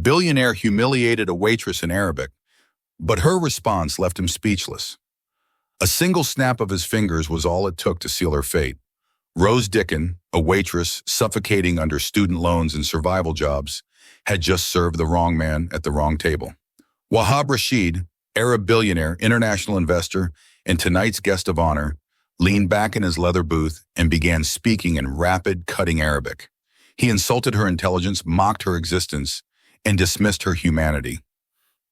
Billionaire humiliated a waitress in Arabic, but her response left him speechless. A single snap of his fingers was all it took to seal her fate. Rose Dickon, a waitress suffocating under student loans and survival jobs, had just served the wrong man at the wrong table. Wahab Rasheed, Arab billionaire, international investor, and tonight's guest of honor, leaned back in his leather booth and began speaking in rapid, cutting Arabic. He insulted her intelligence, mocked her existence, and dismissed her humanity.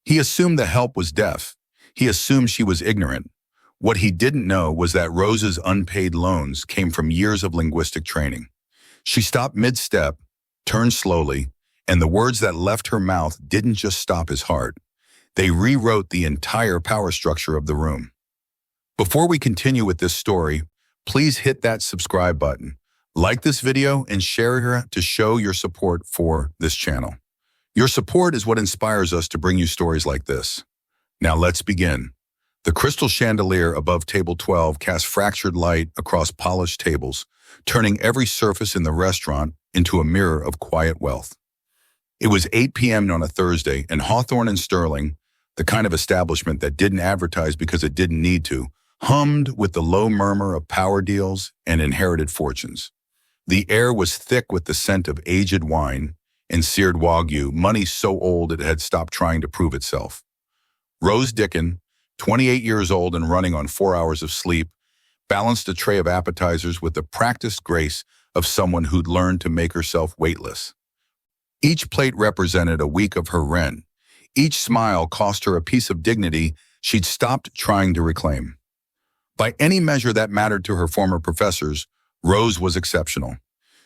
He assumed the help was deaf. He assumed she was ignorant. What he didn't know was that Rose's unpaid loans came from years of linguistic training. She stopped mid-step, turned slowly, and the words that left her mouth didn't just stop his heart. They rewrote the entire power structure of the room. Before we continue with this story, please hit that subscribe button, like this video, and share it to show your support for this channel. Your support is what inspires us to bring you stories like this. Now let's begin. The crystal chandelier above table 12 cast fractured light across polished tables, turning every surface in the restaurant into a mirror of quiet wealth. It was 8 p.m. on a Thursday, and Hawthorne and Sterling, the kind of establishment that didn't advertise because it didn't need to, hummed with the low murmur of power deals and inherited fortunes. The air was thick with the scent of aged wine and seared wagyu, money so old it had stopped trying to prove itself. Rose Dickon, 28 years old and running on 4 hours of sleep, balanced a tray of appetizers with the practiced grace of someone who'd learned to make herself weightless. Each plate represented a week of her rent. Each smile cost her a piece of dignity she'd stopped trying to reclaim. By any measure that mattered to her former professors, Rose was exceptional.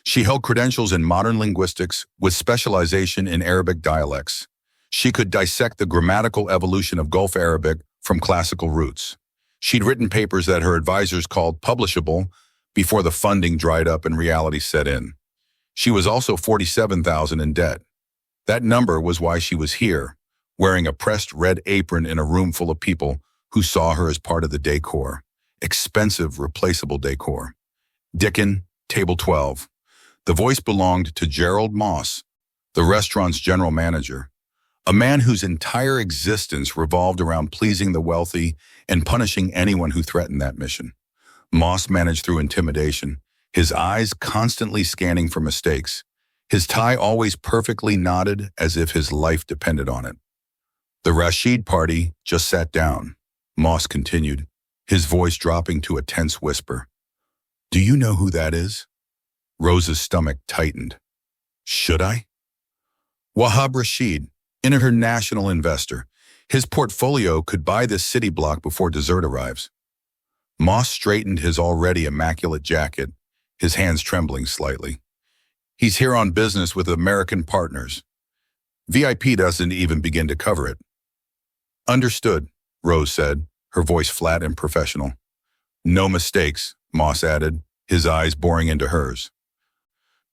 She held credentials in modern linguistics with specialization in Arabic dialects. She could dissect the grammatical evolution of Gulf Arabic from classical roots. She'd written papers that her advisors called publishable before the funding dried up and reality set in. She was also $47,000 in debt. That number was why she was here, wearing a pressed red apron in a room full of people who saw her as part of the decor. Expensive, replaceable decor. Dickon, table 12. The voice belonged to Gerald Moss, the restaurant's general manager, a man whose entire existence revolved around pleasing the wealthy and punishing anyone who threatened that mission. Moss managed through intimidation, his eyes constantly scanning for mistakes, his tie always perfectly knotted as if his life depended on it. The Rasheed party just sat down, Moss continued, his voice dropping to a tense whisper. Do you know who that is? Rose's stomach tightened. Should I? Wahab Rasheed, international investor. His portfolio could buy this city block before dessert arrives. Moss straightened his already immaculate jacket, his hands trembling slightly. He's here on business with American partners. VIP doesn't even begin to cover it. Understood, Rose said, her voice flat and professional. No mistakes, Moss added, his eyes boring into hers.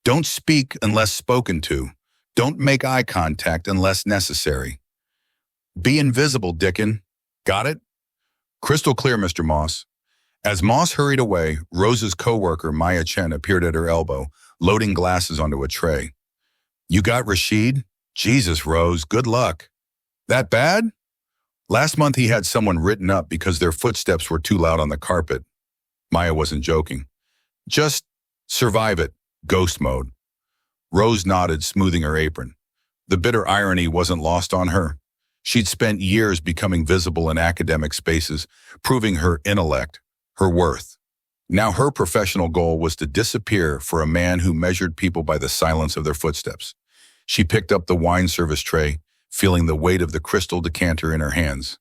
Don't speak unless spoken to. Don't make eye contact unless necessary. Be invisible, Dickon. Got it? Crystal clear, Mr. Moss. As Moss hurried away, Rose's co-worker, Maya Chen, appeared at her elbow, loading glasses onto a tray. You got Rasheed? Jesus, Rose, good luck. That bad? Last month he had someone written up because their footsteps were too loud on the carpet. Maya wasn't joking. Just survive it, ghost mode. Rose nodded, smoothing her apron. The bitter irony wasn't lost on her. She'd spent years becoming visible in academic spaces, proving her intellect, her worth. Now her professional goal was to disappear for a man who measured people by the silence of their footsteps. She picked up the wine service tray, feeling the weight of the crystal decanter in her hands,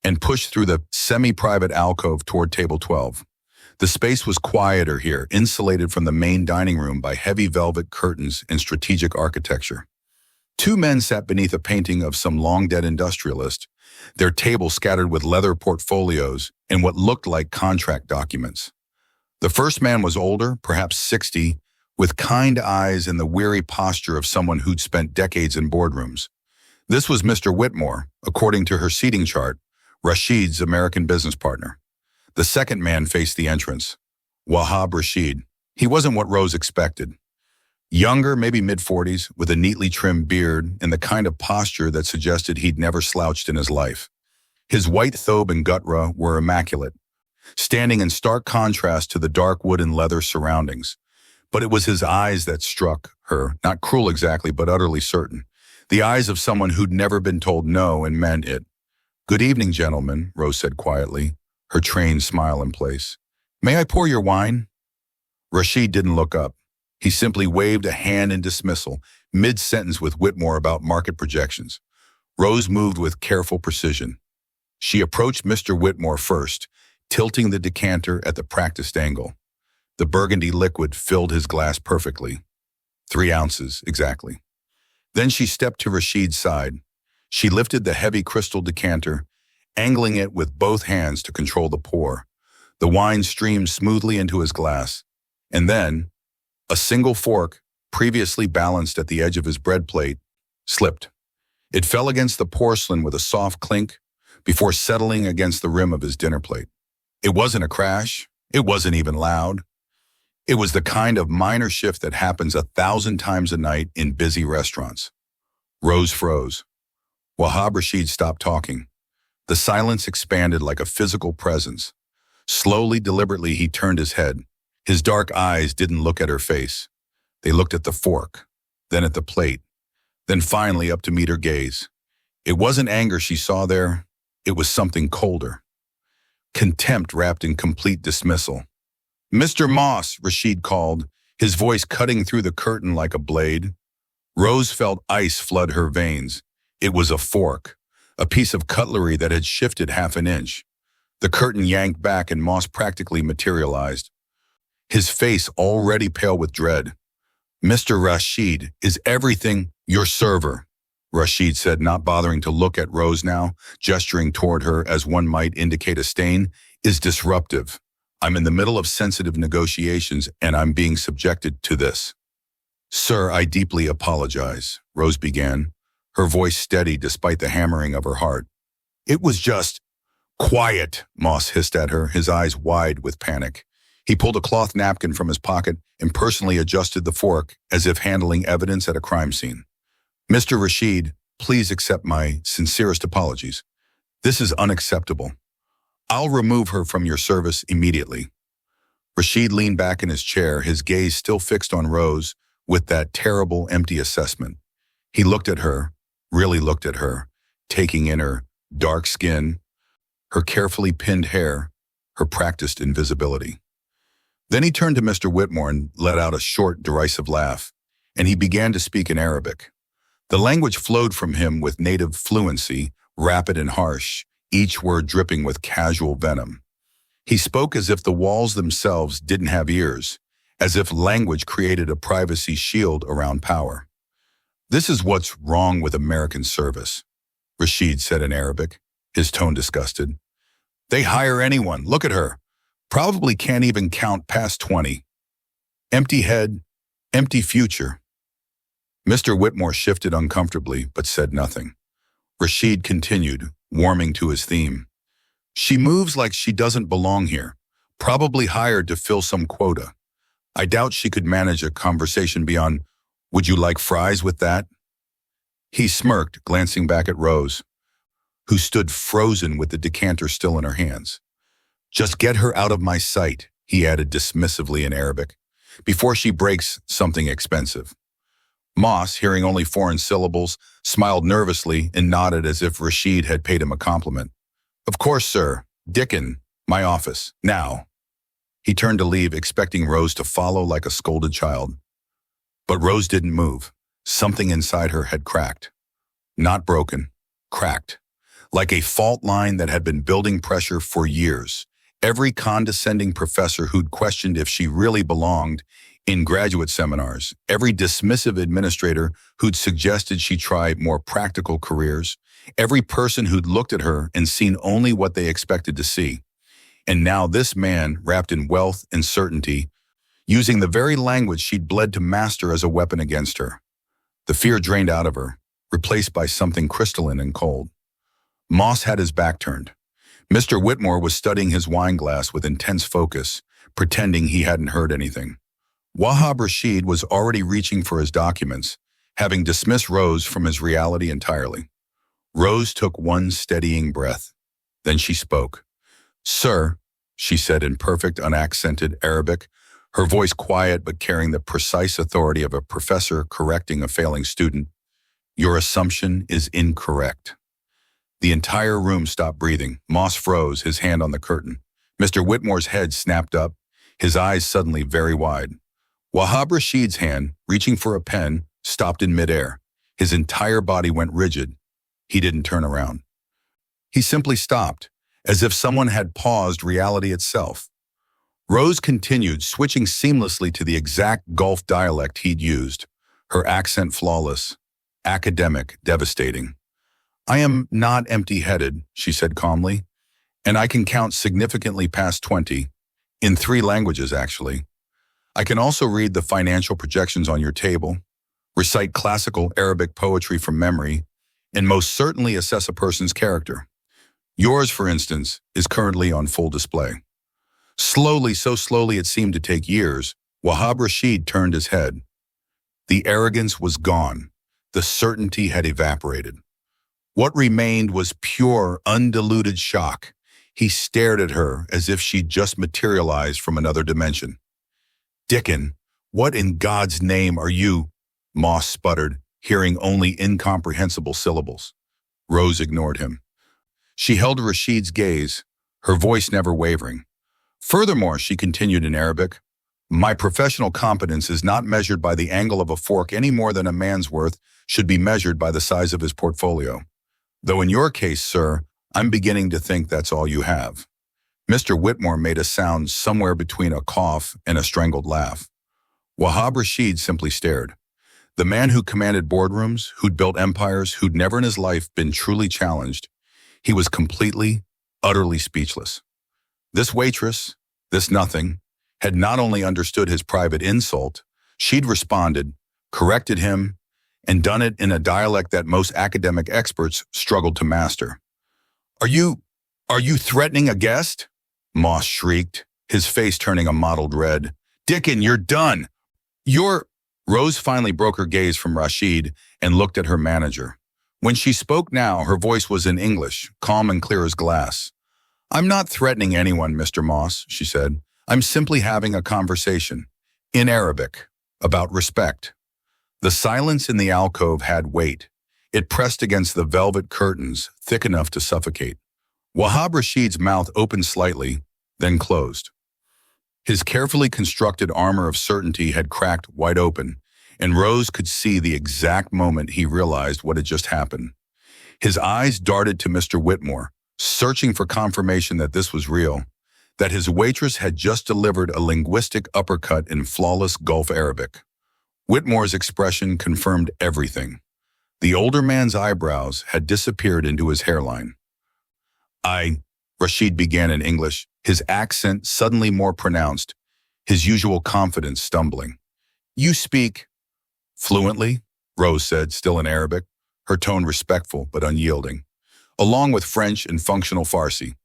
and pushed through the semi-private alcove toward table 12. The space was quieter here, insulated from the main dining room by heavy velvet curtains and strategic architecture. Two men sat beneath a painting of some long-dead industrialist, their table scattered with leather portfolios and what looked like contract documents. The first man was older, perhaps 60, with kind eyes and the weary posture of someone who'd spent decades in boardrooms. This was Mr. Whitmore, according to her seating chart, Rasheed's American business partner. The second man faced the entrance, Wahab Rasheed. He wasn't what Rose expected. Younger, maybe mid-40s, with a neatly trimmed beard and the kind of posture that suggested he'd never slouched in his life. His white thobe and gutra were immaculate, standing in stark contrast to the dark wood and leather surroundings. But it was his eyes that struck her, not cruel exactly, but utterly certain. The eyes of someone who'd never been told no and meant it. "Good evening, gentlemen," Rose said quietly, her trained smile in place. "May I pour your wine?" Rasheed didn't look up. He simply waved a hand in dismissal, mid-sentence with Whitmore about market projections. Rose moved with careful precision. She approached Mr. Whitmore first, tilting the decanter at the practiced angle. The burgundy liquid filled his glass perfectly. 3 ounces, exactly. Then she stepped to Rasheed's side. She lifted the heavy crystal decanter, angling it with both hands to control the pour. The wine streamed smoothly into his glass. And then, a single fork, previously balanced at the edge of his bread plate, slipped. It fell against the porcelain with a soft clink before settling against the rim of his dinner plate. It wasn't a crash. It wasn't even loud. It was the kind of minor shift that happens 1,000 times a night in busy restaurants. Rose froze. Wahab Rasheed stopped talking. The silence expanded like a physical presence. Slowly, deliberately, he turned his head. His dark eyes didn't look at her face. They looked at the fork, then at the plate, then finally up to meet her gaze. It wasn't anger she saw there. It was something colder. Contempt wrapped in complete dismissal. "Mr. Moss," Rasheed called, his voice cutting through the curtain like a blade. Rose felt ice flood her veins. It was a fork, a piece of cutlery that had shifted half an inch. The curtain yanked back and Moss practically materialized, his face already pale with dread. "Mr. Rasheed, is everything your server?" Rasheed said, not bothering to look at Rose now, gesturing toward her as one might indicate a stain, "is disruptive. I'm in the middle of sensitive negotiations and I'm being subjected to this." "Sir, I deeply apologize," Rose began, her voice steady despite the hammering of her heart. "It was just—" "Quiet," Moss hissed at her, his eyes wide with panic. He pulled a cloth napkin from his pocket and personally adjusted the fork as if handling evidence at a crime scene. "Mr. Rasheed, please accept my sincerest apologies. This is unacceptable. I'll remove her from your service immediately." Rasheed leaned back in his chair, his gaze still fixed on Rose with that terrible, empty assessment. He looked at her, really looked at her, taking in her dark skin, her carefully pinned hair, her practiced invisibility. Then he turned to Mr. Whitmore and let out a short, derisive laugh, and he began to speak in Arabic. The language flowed from him with native fluency, rapid and harsh, each word dripping with casual venom. He spoke as if the walls themselves didn't have ears, as if language created a privacy shield around power. "This is what's wrong with American service," Rasheed said in Arabic, his tone disgusted. "They hire anyone. Look at her. Probably can't even count past 20. Empty head, empty future." Mr. Whitmore shifted uncomfortably, but said nothing. Rasheed continued, warming to his theme. "She moves like she doesn't belong here, probably hired to fill some quota. I doubt she could manage a conversation beyond, 'Would you like fries with that?'" He smirked, glancing back at Rose, who stood frozen with the decanter still in her hands. "Just get her out of my sight," he added dismissively in Arabic, "before she breaks something expensive." Moss, hearing only foreign syllables, smiled nervously and nodded as if Rasheed had paid him a compliment. "Of course, sir. Dickon, my office, now." He turned to leave, expecting Rose to follow like a scolded child. But Rose didn't move. Something inside her had cracked. Not broken, cracked. Like a fault line that had been building pressure for years. Every condescending professor who'd questioned if she really belonged in graduate seminars, every dismissive administrator who'd suggested she try more practical careers, every person who'd looked at her and seen only what they expected to see. And now this man, wrapped in wealth and certainty, using the very language she'd bled to master as a weapon against her. The fear drained out of her, replaced by something crystalline and cold. Moss had his back turned. Mr. Whitmore was studying his wine glass with intense focus, pretending he hadn't heard anything. Wahab Rasheed was already reaching for his documents, having dismissed Rose from his reality entirely. Rose took one steadying breath. Then she spoke. "Sir," she said in perfect, unaccented Arabic, her voice quiet but carrying the precise authority of a professor correcting a failing student, "your assumption is incorrect." The entire room stopped breathing. Moss froze, his hand on the curtain. Mr. Whitmore's head snapped up, his eyes suddenly very wide. Wahab Rasheed's hand, reaching for a pen, stopped in midair. His entire body went rigid. He didn't turn around. He simply stopped, as if someone had paused reality itself. Rose continued, switching seamlessly to the exact Gulf dialect he'd used, her accent flawless, academic, devastating. "I am not empty-headed," she said calmly, "and I can count significantly past 20, in 3 languages actually. I can also read the financial projections on your table, recite classical Arabic poetry from memory, and most certainly assess a person's character. Yours, for instance, is currently on full display." Slowly, so slowly it seemed to take years, Wahab Rasheed turned his head. The arrogance was gone. The certainty had evaporated. What remained was pure, undiluted shock. He stared at her as if she'd just materialized from another dimension. "Dickon, what in God's name are you?" Moss sputtered, hearing only incomprehensible syllables. Rose ignored him. She held Rasheed's gaze, her voice never wavering. "Furthermore," she continued in Arabic, "my professional competence is not measured by the angle of a fork any more than a man's worth should be measured by the size of his portfolio. Though in your case, sir, I'm beginning to think that's all you have." Mr. Whitmore made a sound somewhere between a cough and a strangled laugh. Wahab Rasheed simply stared. The man who commanded boardrooms, who'd built empires, who'd never in his life been truly challenged, he was completely, utterly speechless. This waitress, this nothing, had not only understood his private insult, she'd responded, corrected him, and done it in a dialect that most academic experts struggled to master. Are you threatening a guest?" Moss shrieked, his face turning a mottled red. "Dickon, you're done. You're—" Rose finally broke her gaze from Rasheed and looked at her manager. When she spoke now, her voice was in English, calm and clear as glass. "I'm not threatening anyone, Mr. Moss," she said. "I'm simply having a conversation, in Arabic, about respect." The silence in the alcove had weight. It pressed against the velvet curtains, thick enough to suffocate. Wahab Rasheed's mouth opened slightly, then closed. His carefully constructed armor of certainty had cracked wide open, and Rose could see the exact moment he realized what had just happened. His eyes darted to Mr. Whitmore, searching for confirmation that this was real, that his waitress had just delivered a linguistic uppercut in flawless Gulf Arabic. Whitmore's expression confirmed everything. The older man's eyebrows had disappeared into his hairline. Rasheed began in English, his accent suddenly more pronounced, his usual confidence stumbling. "You speak fluently," Rose said, still in Arabic, her tone respectful but unyielding, "along with French and functional Farsi.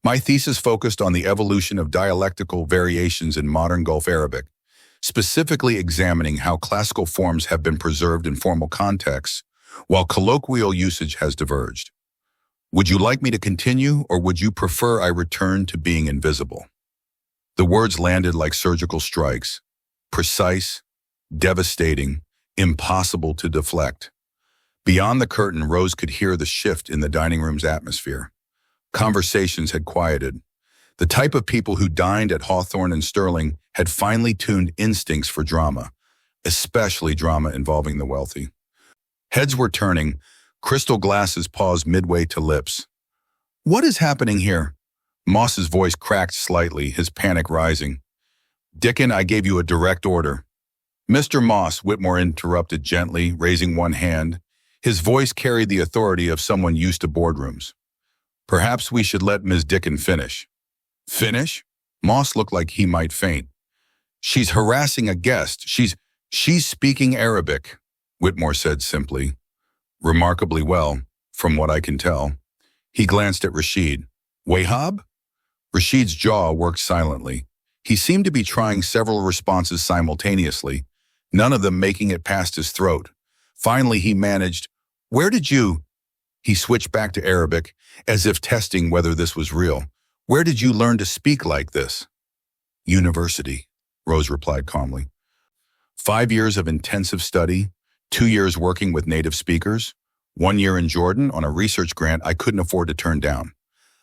My thesis focused on the evolution of dialectical variations in modern Gulf Arabic, specifically examining how classical forms have been preserved in formal contexts, while colloquial usage has diverged. Would you like me to continue, or would you prefer I return to being invisible?" The words landed like surgical strikes, precise, devastating, impossible to deflect. Beyond the curtain, Rose could hear the shift in the dining room's atmosphere. Conversations had quieted. The type of people who dined at Hawthorne and Sterling had finely tuned instincts for drama, especially drama involving the wealthy. Heads were turning, crystal glasses paused midway to lips. "What is happening here?" Moss's voice cracked slightly, his panic rising. "Dickon, I gave you a direct order." "Mr. Moss," Whitmore interrupted gently, raising one hand. His voice carried the authority of someone used to boardrooms. "Perhaps we should let Ms. Dickon finish." "Finish?" Moss looked like he might faint. "She's harassing a guest. She's speaking Arabic," Whitmore said simply. "Remarkably well, from what I can tell." He glanced at Rasheed. "Wahab?" Rasheed's jaw worked silently. He seemed to be trying several responses simultaneously, none of them making it past his throat. Finally, he managed, "Where did you—" He switched back to Arabic, as if testing whether this was real. "Where did you learn to speak like this?" "University," Rose replied calmly. 5 years of intensive study, 2 years working with native speakers, 1 year in Jordan on a research grant I couldn't afford to turn down.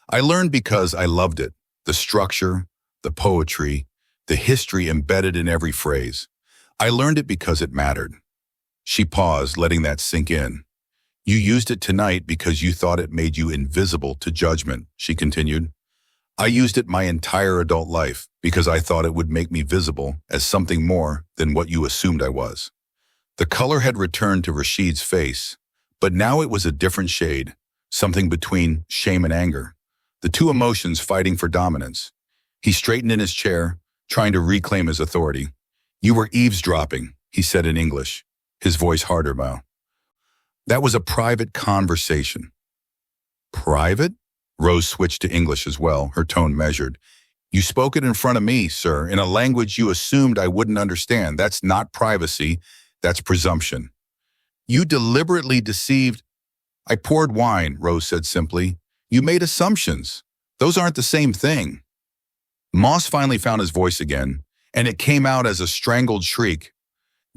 I learned because I loved it, the structure, the poetry, the history embedded in every phrase. I learned it because it mattered. She paused, letting that sink in. "You used it tonight because you thought it made you invisible to judgment," she continued. "I used it my entire adult life because I thought it would make me visible as something more than what you assumed I was." The color had returned to Rasheed's face, but now it was a different shade, something between shame and anger, the two emotions fighting for dominance. He straightened in his chair, trying to reclaim his authority. "You were eavesdropping," he said in English, his voice harder now. "That was a private conversation." "Private?" Rose switched to English as well, her tone measured. "You spoke it in front of me, sir, in a language you assumed I wouldn't understand. That's not privacy, that's presumption. You deliberately deceived—" "I poured wine," Rose said simply. "You made assumptions. Those aren't the same thing." Moss finally found his voice again, and it came out as a strangled shriek.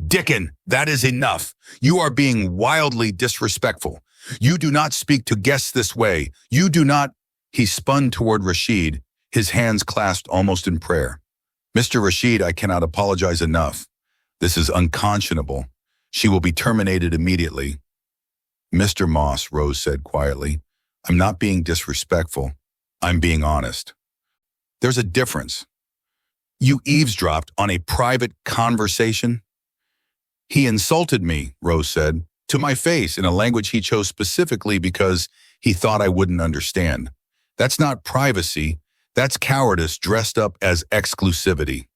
"Dickon, that is enough. You are being wildly disrespectful. You do not speak to guests this way. You do not—" He spun toward Rasheed, his hands clasped almost in prayer. "Mr. Rasheed, I cannot apologize enough. This is unconscionable. She will be terminated immediately." "Mr. Moss," Rose said quietly, "I'm not being disrespectful. I'm being honest. There's a difference. You eavesdropped on a private conversation." "He insulted me," Rose said, "to my face in a language he chose specifically because he thought I wouldn't understand. That's not privacy. That's cowardice dressed up as exclusivity."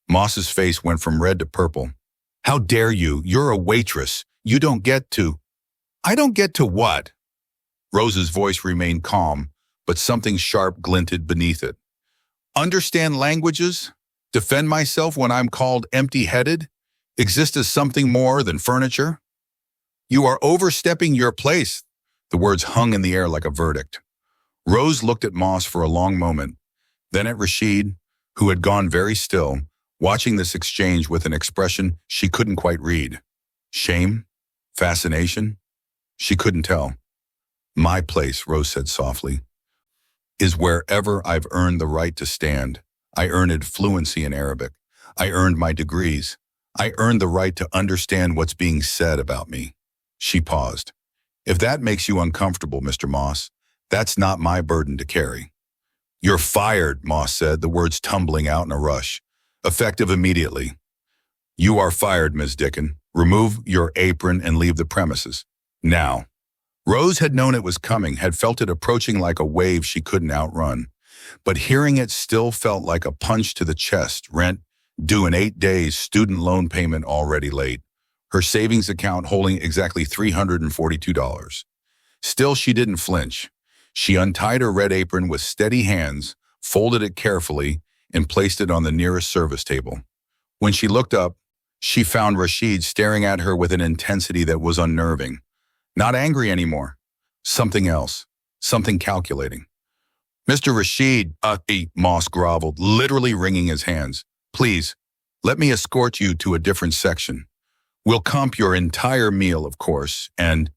Moss's face went from red to purple. "How dare you? You're a waitress. You don't get to—" "I don't get to what?" Rose's voice remained calm, but something sharp glinted beneath it. "Understand languages? Defend myself when I'm called empty-headed? Exist as something more than furniture? You are overstepping your place." The words hung in the air like a verdict. Rose looked at Moss for a long moment, then at Rasheed, who had gone very still, watching this exchange with an expression she couldn't quite read. Shame? Fascination? She couldn't tell. "My place," Rose said softly, "is wherever I've earned the right to stand. I earned fluency in Arabic. I earned my degrees. I earned the right to understand what's being said about me." She paused. "If that makes you uncomfortable, Mr. Moss, that's not my burden to carry." "You're fired," Moss said, the words tumbling out in a rush. "Effective immediately." "You are fired, Ms. Dickon. Remove your apron and leave the premises. Now." Rose had known it was coming, had felt it approaching like a wave she couldn't outrun. But hearing it still felt like a punch to the chest. Rent due in 8 days, student loan payment already late. Her savings account holding exactly $342. Still, she didn't flinch. She untied her red apron with steady hands, folded it carefully, and placed it on the nearest service table. When she looked up, she found Rasheed staring at her with an intensity that was unnerving. Not angry anymore. Something else. Something calculating. "Mr. Rasheed," Moss groveled, literally wringing his hands. "Please, let me escort you to a different section. We'll comp your entire meal, of course, and—"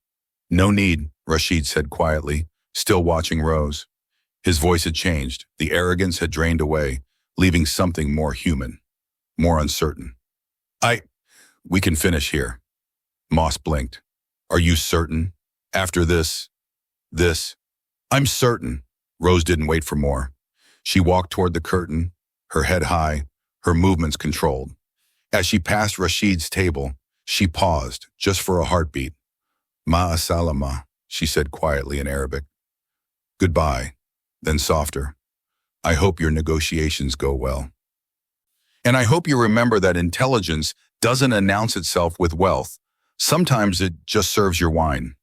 "No need," Rasheed said quietly, still watching Rose. His voice had changed. The arrogance had drained away, leaving something more human, more uncertain. We can finish here." Moss blinked. "Are you certain? After this? "I'm certain." Rose didn't wait for more. She walked toward the curtain, her head high, her movements controlled. As she passed Rasheed's table, she paused, just for a heartbeat. "Ma'a salama," she said quietly in Arabic. "Goodbye," then softer. "I hope your negotiations go well. And I hope you remember that intelligence doesn't announce itself with wealth. Sometimes it just serves your wine."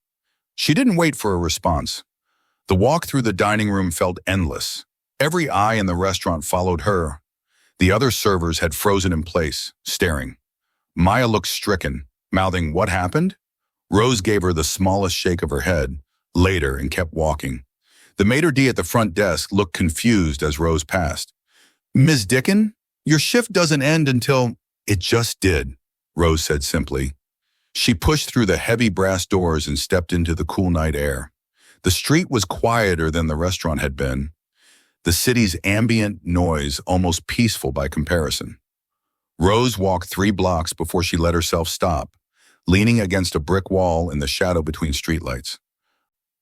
She didn't wait for a response. The walk through the dining room felt endless. Every eye in the restaurant followed her. The other servers had frozen in place, staring. Maya looked stricken, mouthing, "What happened?" Rose gave her the smallest shake of her head, later, and kept walking. The maitre d' at the front desk looked confused as Rose passed. "Ms. Dickon, your shift doesn't end until—" "It just did," Rose said simply. She pushed through the heavy brass doors and stepped into the cool night air. The street was quieter than the restaurant had been, the city's ambient noise almost peaceful by comparison. Rose walked 3 blocks before she let herself stop, leaning against a brick wall in the shadow between streetlights.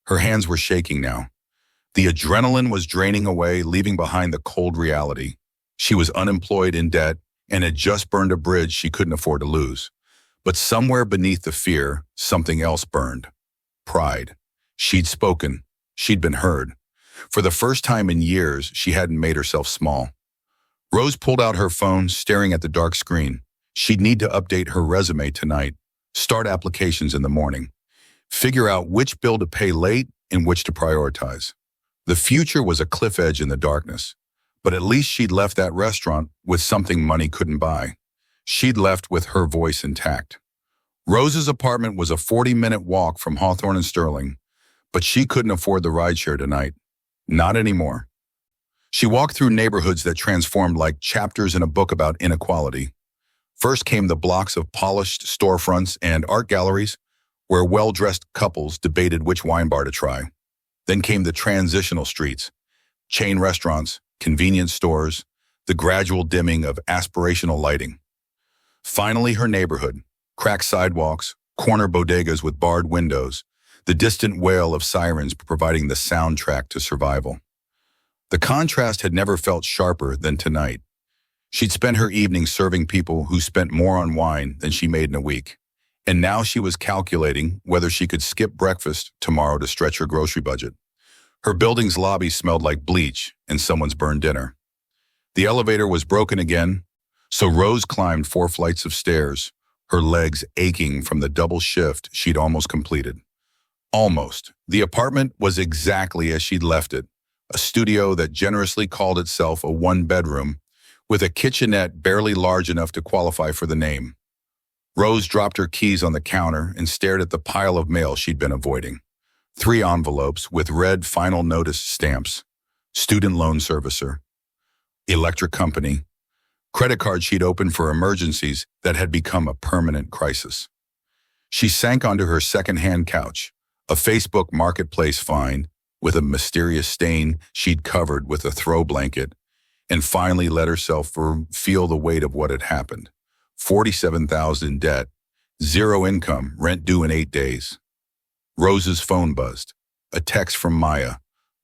Her hands were shaking now. The adrenaline was draining away, leaving behind the cold reality. She was unemployed, in debt, and had just burned a bridge she couldn't afford to lose. But somewhere beneath the fear, something else burned. Pride. She'd spoken. She'd been heard. For the first time in years, she hadn't made herself small. Rose pulled out her phone, staring at the dark screen. She'd need to update her resume tonight, start applications in the morning, figure out which bill to pay late and which to prioritize. The future was a cliff edge in the darkness, but at least she'd left that restaurant with something money couldn't buy. She'd left with her voice intact. Rose's apartment was a 40-minute walk from Hawthorne and Sterling, but she couldn't afford the rideshare tonight. Not anymore. She walked through neighborhoods that transformed like chapters in a book about inequality. First came the blocks of polished storefronts and art galleries, where well-dressed couples debated which wine bar to try. Then came the transitional streets, chain restaurants, convenience stores, the gradual dimming of aspirational lighting. Finally, her neighborhood, cracked sidewalks, corner bodegas with barred windows, the distant wail of sirens providing the soundtrack to survival. The contrast had never felt sharper than tonight. She'd spent her evening serving people who spent more on wine than she made in a week. And now she was calculating whether she could skip breakfast tomorrow to stretch her grocery budget. Her building's lobby smelled like bleach and someone's burned dinner. The elevator was broken again, so Rose climbed 4 flights of stairs, her legs aching from the double shift she'd almost completed. Almost. The apartment was exactly as she'd left it, a studio that generously called itself a 1-bedroom, with a kitchenette barely large enough to qualify for the name. Rose dropped her keys on the counter and stared at the pile of mail she'd been avoiding. 3 envelopes with red final notice stamps. Student loan servicer. Electric company. Credit card she'd opened for emergencies that had become a permanent crisis. She sank onto her second-hand couch, a Facebook Marketplace find with a mysterious stain she'd covered with a throw blanket, and finally let herself feel the weight of what had happened. $47,000 in debt, 0 income, rent due in 8 days. Rose's phone buzzed. A text from Maya.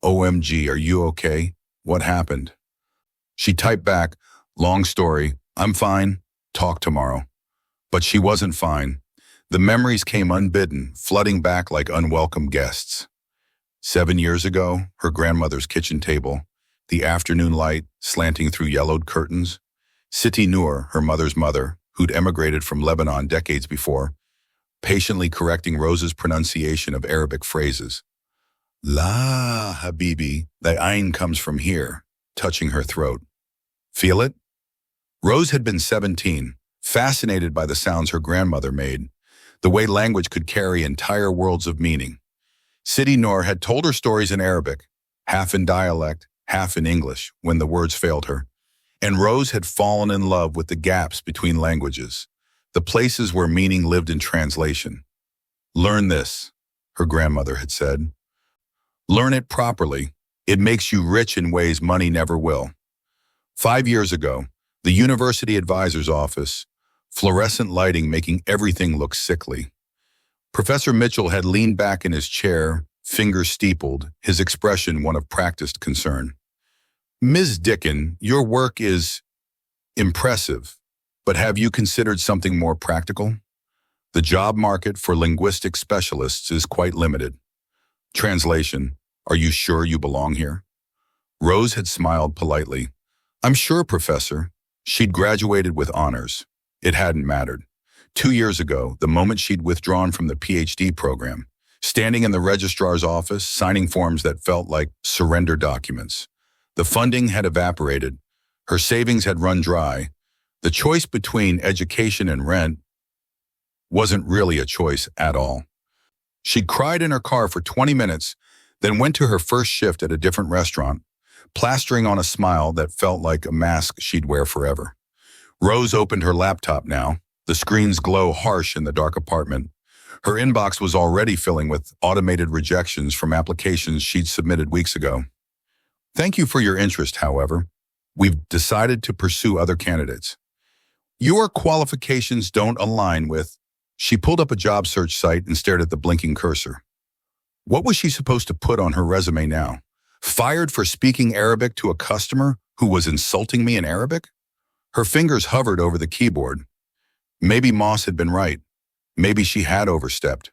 "OMG, are you okay? What happened?" She typed back, "Long story, I'm fine, talk tomorrow." But she wasn't fine. The memories came unbidden, flooding back like unwelcome guests. 7 years ago, her grandmother's kitchen table, the afternoon light slanting through yellowed curtains. Siti Noor, her mother's mother, who'd emigrated from Lebanon decades before, patiently correcting Rose's pronunciation of Arabic phrases. "La, Habibi, the ayn comes from here," touching her throat. Feel it? Rose had been 17, fascinated by the sounds her grandmother made, the way language could carry entire worlds of meaning. Siti Noor had told her stories in Arabic, half in dialect, half in English, when the words failed her. And Rose had fallen in love with the gaps between languages, the places where meaning lived in translation. "Learn this," her grandmother had said. "Learn it properly. It makes you rich in ways money never will." 5 years ago, the university advisor's office, fluorescent lighting making everything look sickly. Professor Mitchell had leaned back in his chair, fingers steepled, his expression one of practiced concern. "Ms. Dickon, your work is impressive, but have you considered something more practical? The job market for linguistic specialists is quite limited." Translation, "Are you sure you belong here?" Rose had smiled politely. "I'm sure, Professor." She'd graduated with honors. It hadn't mattered. 2 years ago, the moment she'd withdrawn from the PhD program, standing in the registrar's office, signing forms that felt like surrender documents. The funding had evaporated. Her savings had run dry. The choice between education and rent wasn't really a choice at all. She cried in her car for 20 minutes, then went to her first shift at a different restaurant, plastering on a smile that felt like a mask she'd wear forever. Rose opened her laptop now, the screen's glow harsh in the dark apartment. Her inbox was already filling with automated rejections from applications she'd submitted weeks ago. Thank you for your interest, however. We've decided to pursue other candidates. Your qualifications don't align with... She pulled up a job search site and stared at the blinking cursor. What was she supposed to put on her resume now? Fired for speaking Arabic to a customer who was insulting me in Arabic? Her fingers hovered over the keyboard. Maybe Moss had been right. Maybe she had overstepped.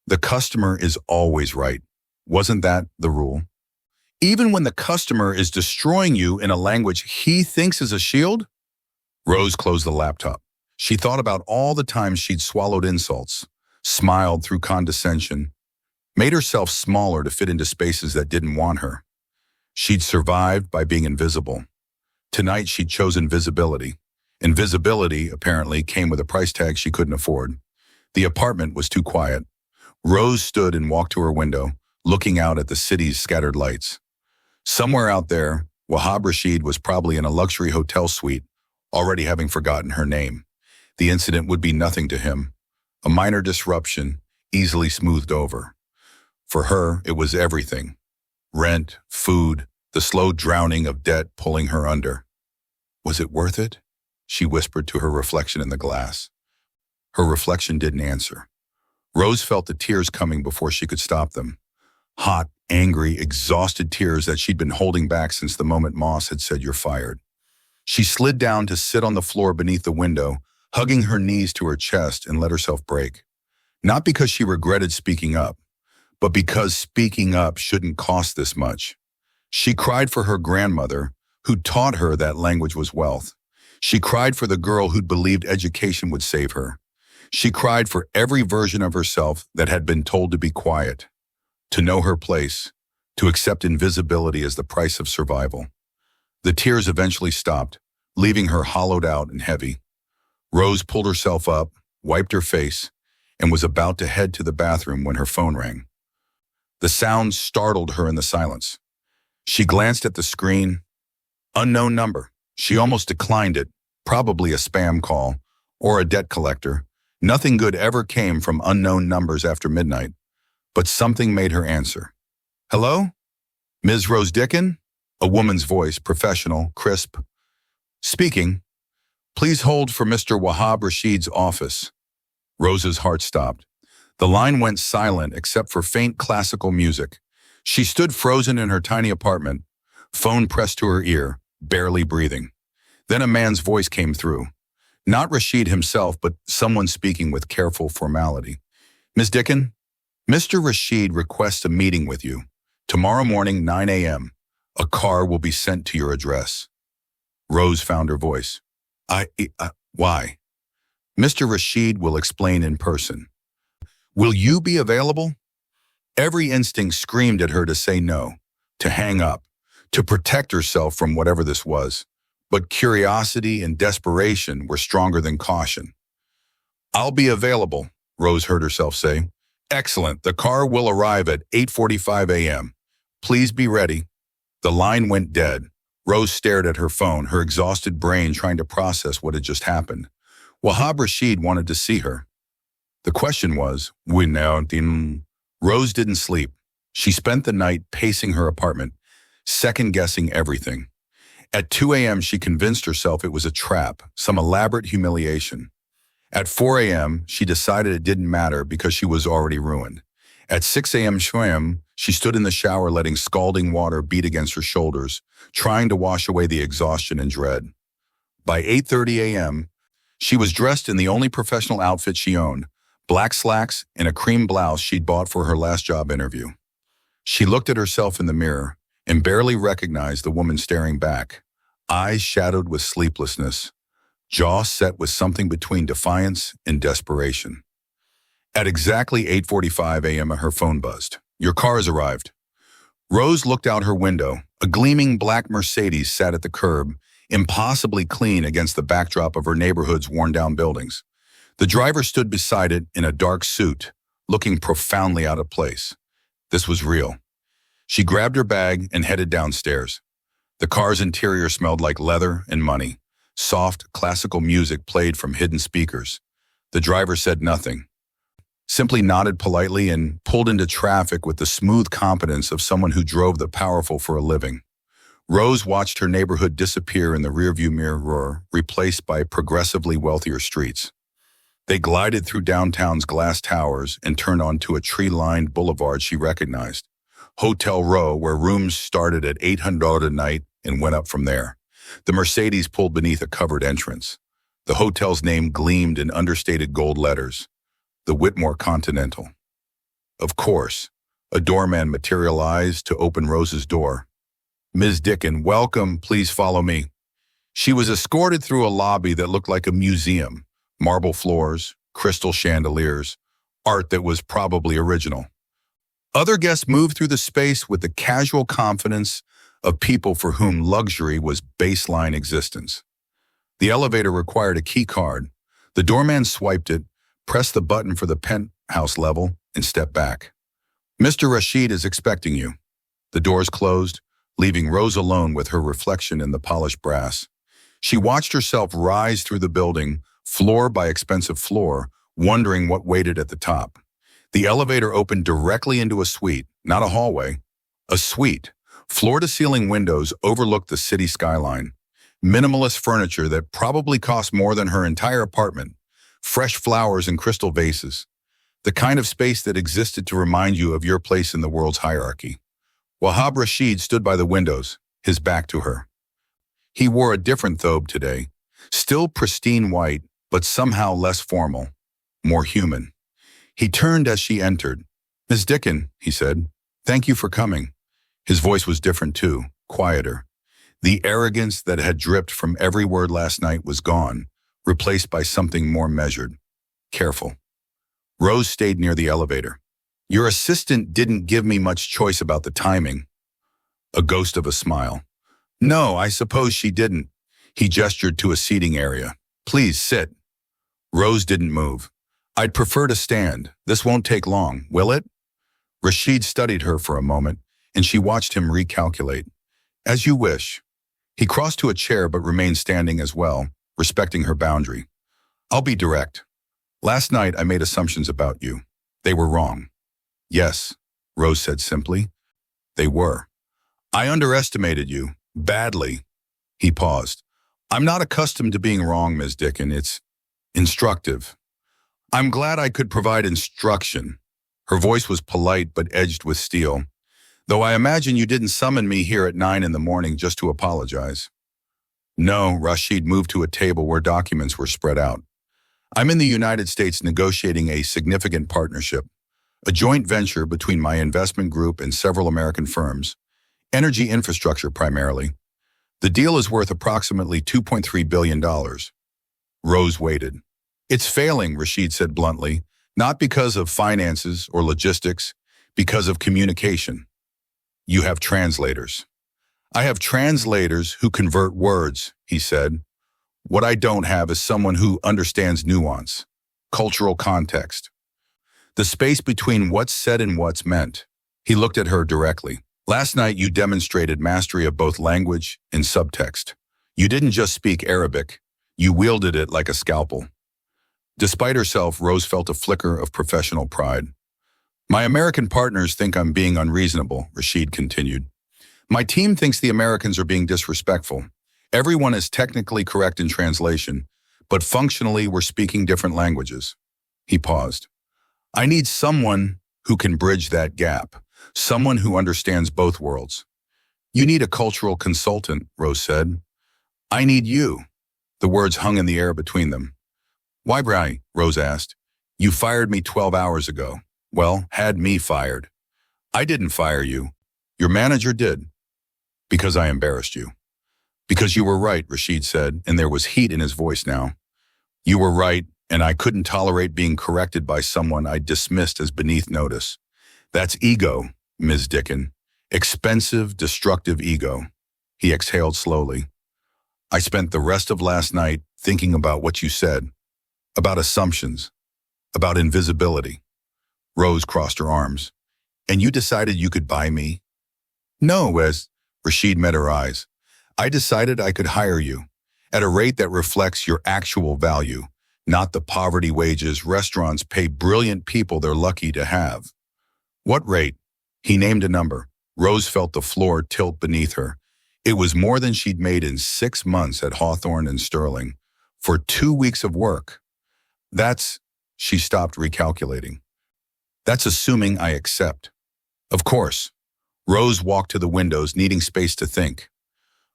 The customer is always right. Wasn't that the rule? Even when the customer is destroying you in a language he thinks is a shield? Rose closed the laptop. She thought about all the times she'd swallowed insults, smiled through condescension, made herself smaller to fit into spaces that didn't want her. She'd survived by being invisible. Tonight she'd chosen visibility. Invisibility, apparently, came with a price tag she couldn't afford. The apartment was too quiet. Rose stood and walked to her window, looking out at the city's scattered lights. Somewhere out there, Wahab Rasheed was probably in a luxury hotel suite, already having forgotten her name. The incident would be nothing to him. A minor disruption, easily smoothed over. For her, it was everything. Rent, food, the slow drowning of debt pulling her under. Was it worth it? She whispered to her reflection in the glass. Her reflection didn't answer. Rose felt the tears coming before she could stop them. Hot, angry, exhausted tears that she'd been holding back since the moment Moss had said, "You're fired." She slid down to sit on the floor beneath the window, hugging her knees to her chest, and let herself break. Not because she regretted speaking up, but because speaking up shouldn't cost this much. She cried for her grandmother, who taught her that language was wealth. She cried for the girl who'd believed education would save her. She cried for every version of herself that had been told to be quiet, to know her place, to accept invisibility as the price of survival. The tears eventually stopped, leaving her hollowed out and heavy. Rose pulled herself up, wiped her face, and was about to head to the bathroom when her phone rang. The sound startled her in the silence. She glanced at the screen. Unknown number. She almost declined it, probably a spam call or a debt collector. Nothing good ever came from unknown numbers after midnight, but something made her answer. Hello? Ms. Rose Dickon? A woman's voice, professional, crisp. Speaking. Please hold for Mr. Wahab Rasheed's office. Rose's heart stopped. The line went silent except for faint classical music. She stood frozen in her tiny apartment, phone pressed to her ear, barely breathing. Then a man's voice came through. Not Rasheed himself, but someone speaking with careful formality. Ms. Dickon, Mr. Rasheed requests a meeting with you. Tomorrow morning, 9 a.m. A car will be sent to your address. Rose found her voice. Why? Mr. Rasheed will explain in person. Will you be available? Every instinct screamed at her to say no, to hang up, to protect herself from whatever this was. But curiosity and desperation were stronger than caution. I'll be available, Rose heard herself say. Excellent. The car will arrive at 8:45 a.m. Please be ready. The line went dead. Rose stared at her phone, her exhausted brain trying to process what had just happened. Wahab Rasheed wanted to see her. The question was, Rose didn't sleep. She spent the night pacing her apartment, second-guessing everything. At 2 a.m., she convinced herself it was a trap, some elaborate humiliation. At 4 a.m., she decided it didn't matter because she was already ruined. At 6 a.m., she stood in the shower letting scalding water beat against her shoulders, trying to wash away the exhaustion and dread. By 8:30 a.m., she was dressed in the only professional outfit she owned, black slacks and a cream blouse she'd bought for her last job interview. She looked at herself in the mirror and barely recognized the woman staring back, eyes shadowed with sleeplessness, jaw set with something between defiance and desperation. At exactly 8:45 a.m., her phone buzzed. Your car has arrived. Rose looked out her window. A gleaming black Mercedes sat at the curb, impossibly clean against the backdrop of her neighborhood's worn-down buildings. The driver stood beside it in a dark suit, looking profoundly out of place. This was real. She grabbed her bag and headed downstairs. The car's interior smelled like leather and money. Soft, classical music played from hidden speakers. The driver said nothing, simply nodded politely and pulled into traffic with the smooth competence of someone who drove the powerful for a living. Rose watched her neighborhood disappear in the rearview mirror, replaced by progressively wealthier streets. They glided through downtown's glass towers and turned onto a tree-lined boulevard she recognized. Hotel Row, where rooms started at $800 a night and went up from there. The Mercedes pulled beneath a covered entrance. The hotel's name gleamed in understated gold letters. The Whitmore Continental. Of course, a doorman materialized to open Rose's door. "Ms. Dickon, welcome, please follow me." She was escorted through a lobby that looked like a museum. Marble floors, crystal chandeliers, art that was probably original. Other guests moved through the space with the casual confidence of people for whom luxury was baseline existence. The elevator required a key card. The doorman swiped it, pressed the button for the penthouse level, and stepped back. "Mr. Rasheed is expecting you." The doors closed, leaving Rose alone with her reflection in the polished brass. She watched herself rise through the building, floor by expensive floor, wondering what waited at the top. The elevator opened directly into a suite, not a hallway. A suite. Floor-to-ceiling windows overlooked the city skyline. Minimalist furniture that probably cost more than her entire apartment. Fresh flowers in crystal vases. The kind of space that existed to remind you of your place in the world's hierarchy. Wahab Rasheed stood by the windows, his back to her. He wore a different thobe today. Still pristine white, but somehow less formal. More human. He turned as she entered. "Ms. Dickon," he said, "thank you for coming." His voice was different too, quieter. The arrogance that had dripped from every word last night was gone, replaced by something more measured, careful. Rose stayed near the elevator. "Your assistant didn't give me much choice about the timing." A ghost of a smile. "No, I suppose she didn't." He gestured to a seating area. "Please sit." Rose didn't move. "I'd prefer to stand. This won't take long, will it?" Rasheed studied her for a moment, and she watched him recalculate. "As you wish." He crossed to a chair but remained standing as well, respecting her boundary. "I'll be direct. Last night I made assumptions about you. They were wrong." "Yes," Rose said simply. "They were. I underestimated you, badly." He paused. "I'm not accustomed to being wrong, Ms. Dickon. It's instructive." "I'm glad I could provide instruction." Her voice was polite but edged with steel. "Though I imagine you didn't summon me here at 9 in the morning just to apologize." "No," Rasheed moved to a table where documents were spread out. "I'm in the United States negotiating a significant partnership, a joint venture between my investment group and several American firms, energy infrastructure primarily. The deal is worth approximately $2.3 billion. Rose waited. "It's failing," Rasheed said bluntly, "not because of finances or logistics, because of communication." "You have translators." "I have translators who convert words," he said. "What I don't have is someone who understands nuance, cultural context. The space between what's said and what's meant." He looked at her directly. "Last night you demonstrated mastery of both language and subtext. You didn't just speak Arabic, you wielded it like a scalpel." Despite herself, Rose felt a flicker of professional pride. "My American partners think I'm being unreasonable," Rasheed continued. "My team thinks the Americans are being disrespectful. Everyone is technically correct in translation, but functionally we're speaking different languages." He paused. "I need someone who can bridge that gap, someone who understands both worlds." "You need a cultural consultant," Rose said. "I need you." The words hung in the air between them. "Why, Brian?" Rose asked. "You fired me 12 hours ago. Well, had me fired." "I didn't fire you. Your manager did." "Because I embarrassed you." "Because you were right," Rasheed said, and there was heat in his voice now. "You were right, and I couldn't tolerate being corrected by someone I dismissed as beneath notice. That's ego, Ms. Dickon. Expensive, destructive ego." He exhaled slowly. I spent the rest of last night thinking about what you said, about assumptions, about invisibility. Rose crossed her arms. And you decided you could buy me? No, as Rasheed met her eyes. I decided I could hire you at a rate that reflects your actual value, not the poverty wages restaurants pay brilliant people they're lucky to have. What rate? He named a number. Rose felt the floor tilt beneath her. It was more than she'd made in 6 months at Hawthorne and Sterling. For 2 weeks of work. She stopped recalculating. That's assuming I accept. Of course. Rose walked to the windows, needing space to think.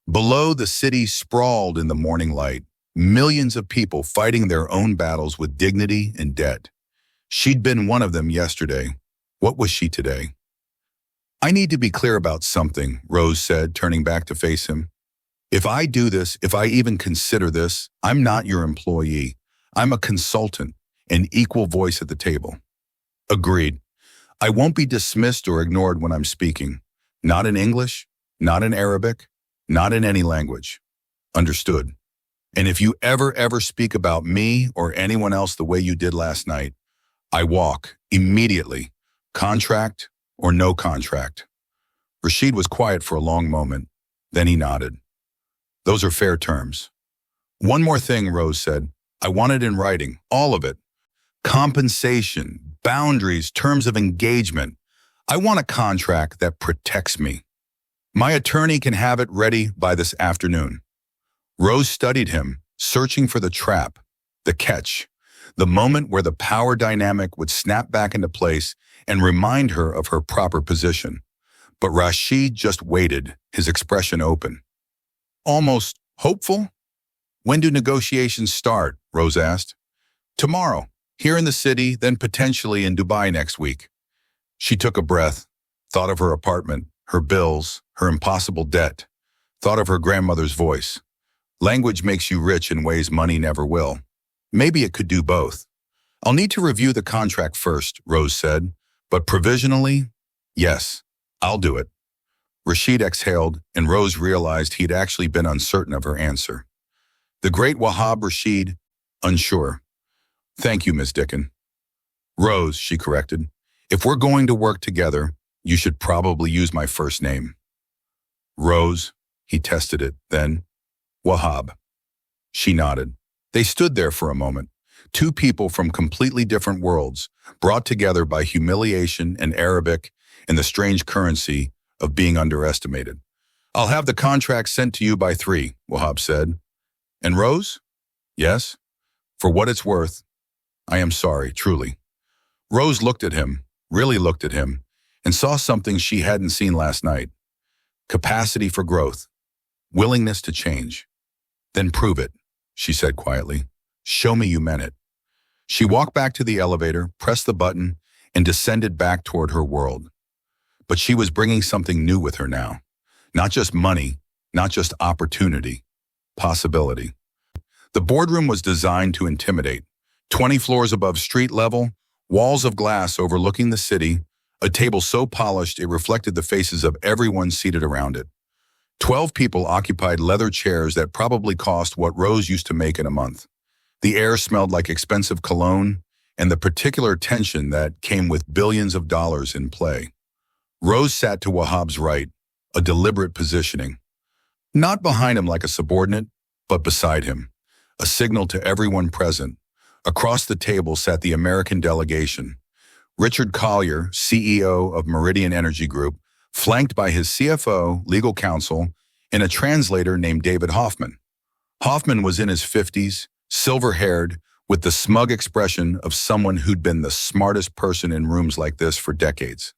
Below, the city sprawled in the morning light, millions of people fighting their own battles with dignity and debt. She'd been one of them yesterday. What was she today? I need to be clear about something, Rose said, turning back to face him. If I do this, if I even consider this, I'm not your employee. I'm a consultant, an equal voice at the table. Agreed. I won't be dismissed or ignored when I'm speaking. Not in English, not in Arabic, not in any language. Understood. And if you ever speak about me or anyone else the way you did last night, I walk immediately, contract or no contract. Rasheed was quiet for a long moment. Then he nodded. Those are fair terms. One more thing, Rose said. I want it in writing, all of it. Compensation, boundaries, terms of engagement. I want a contract that protects me. My attorney can have it ready by this afternoon. Rose studied him, searching for the trap, the catch, the moment where the power dynamic would snap back into place and remind her of her proper position. But Rasheed just waited, his expression open. Almost hopeful? When do negotiations start? Rose asked. Tomorrow, here in the city, then potentially in Dubai next week. She took a breath, thought of her apartment, her bills, her impossible debt, thought of her grandmother's voice. Language makes you rich in ways money never will. Maybe it could do both. I'll need to review the contract first, Rose said, but provisionally, yes, I'll do it. Rasheed exhaled, and Rose realized he'd actually been uncertain of her answer. The great Wahab Rasheed, unsure. Thank you, Ms. Dickon. Rose, she corrected. If we're going to work together, you should probably use my first name. Rose, he tested it, then, Wahab. She nodded. They stood there for a moment, two people from completely different worlds, brought together by humiliation and Arabic and the strange currency of being underestimated. I'll have the contract sent to you by 3, Wahab said. And Rose? Yes. For what it's worth, I am sorry, truly. Rose looked at him, really looked at him, and saw something she hadn't seen last night. Capacity for growth, willingness to change. Then prove it, she said quietly. Show me you meant it. She walked back to the elevator, pressed the button, and descended back toward her world. But she was bringing something new with her now. Not just money, not just opportunity, possibility. The boardroom was designed to intimidate. 20 floors above street level, walls of glass overlooking the city, a table so polished it reflected the faces of everyone seated around it. 12 people occupied leather chairs that probably cost what Rose used to make in a month. The air smelled like expensive cologne and the particular tension that came with billions of dollars in play. Rose sat to Wahab's right, a deliberate positioning. Not behind him like a subordinate, but beside him, a signal to everyone present. Across the table sat the American delegation. Richard Collier, CEO of Meridian Energy Group, flanked by his CFO, legal counsel, and a translator named David Hoffman. Hoffman was in his 50s, silver-haired, with the smug expression of someone who'd been the smartest person in rooms like this for decades.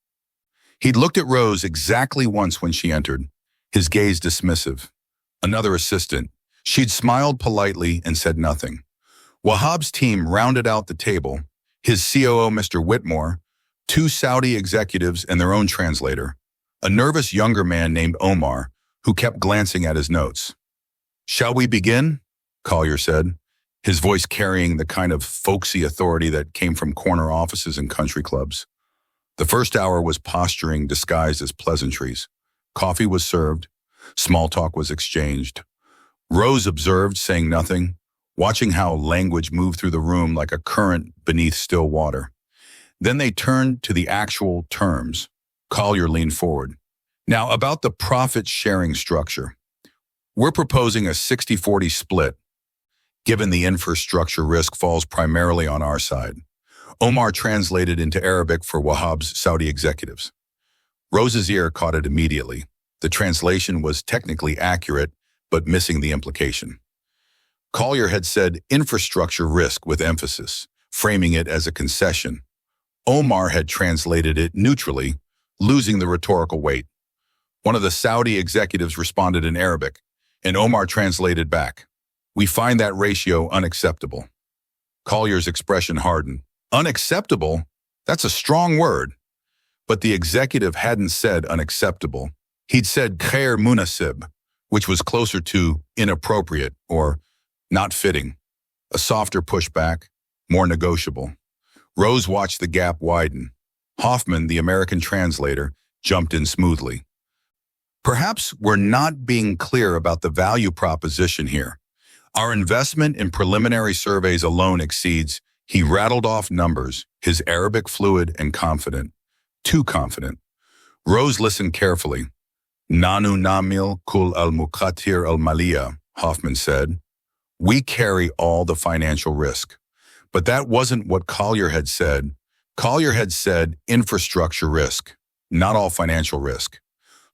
He'd looked at Rose exactly once when she entered, his gaze dismissive. Another assistant. She'd smiled politely and said nothing. Wahab's team rounded out the table, his COO, Mr. Whitmore, 2 Saudi executives and their own translator, a nervous younger man named Omar, who kept glancing at his notes. Shall we begin? Collier said, his voice carrying the kind of folksy authority that came from corner offices and country clubs. The first hour was posturing disguised as pleasantries. Coffee was served. Small talk was exchanged. Rose observed, saying nothing, watching how language moved through the room like a current beneath still water. Then they turned to the actual terms. Collier leaned forward. Now, about the profit-sharing structure. We're proposing a 60-40 split, given the infrastructure risk falls primarily on our side. Omar translated into Arabic for Wahab's Saudi executives. Rose's ear caught it immediately. The translation was technically accurate, but missing the implication. Collier had said infrastructure risk with emphasis, framing it as a concession. Omar had translated it neutrally, losing the rhetorical weight. One of the Saudi executives responded in Arabic, and Omar translated back. We find that ratio unacceptable. Collier's expression hardened. Unacceptable? That's a strong word. But the executive hadn't said unacceptable. He'd said khair munasib, which was closer to inappropriate or not fitting. A softer pushback, more negotiable. Rose watched the gap widen. Hoffman, the American translator, jumped in smoothly. Perhaps we're not being clear about the value proposition here. Our investment in preliminary surveys alone exceeds. He rattled off numbers, his Arabic fluid and confident. Too confident. Rose listened carefully. Nanu namil kul al-muqatir al-maliya, Hoffman said. We carry all the financial risk. But that wasn't what Collier had said. Collier had said infrastructure risk, not all financial risk.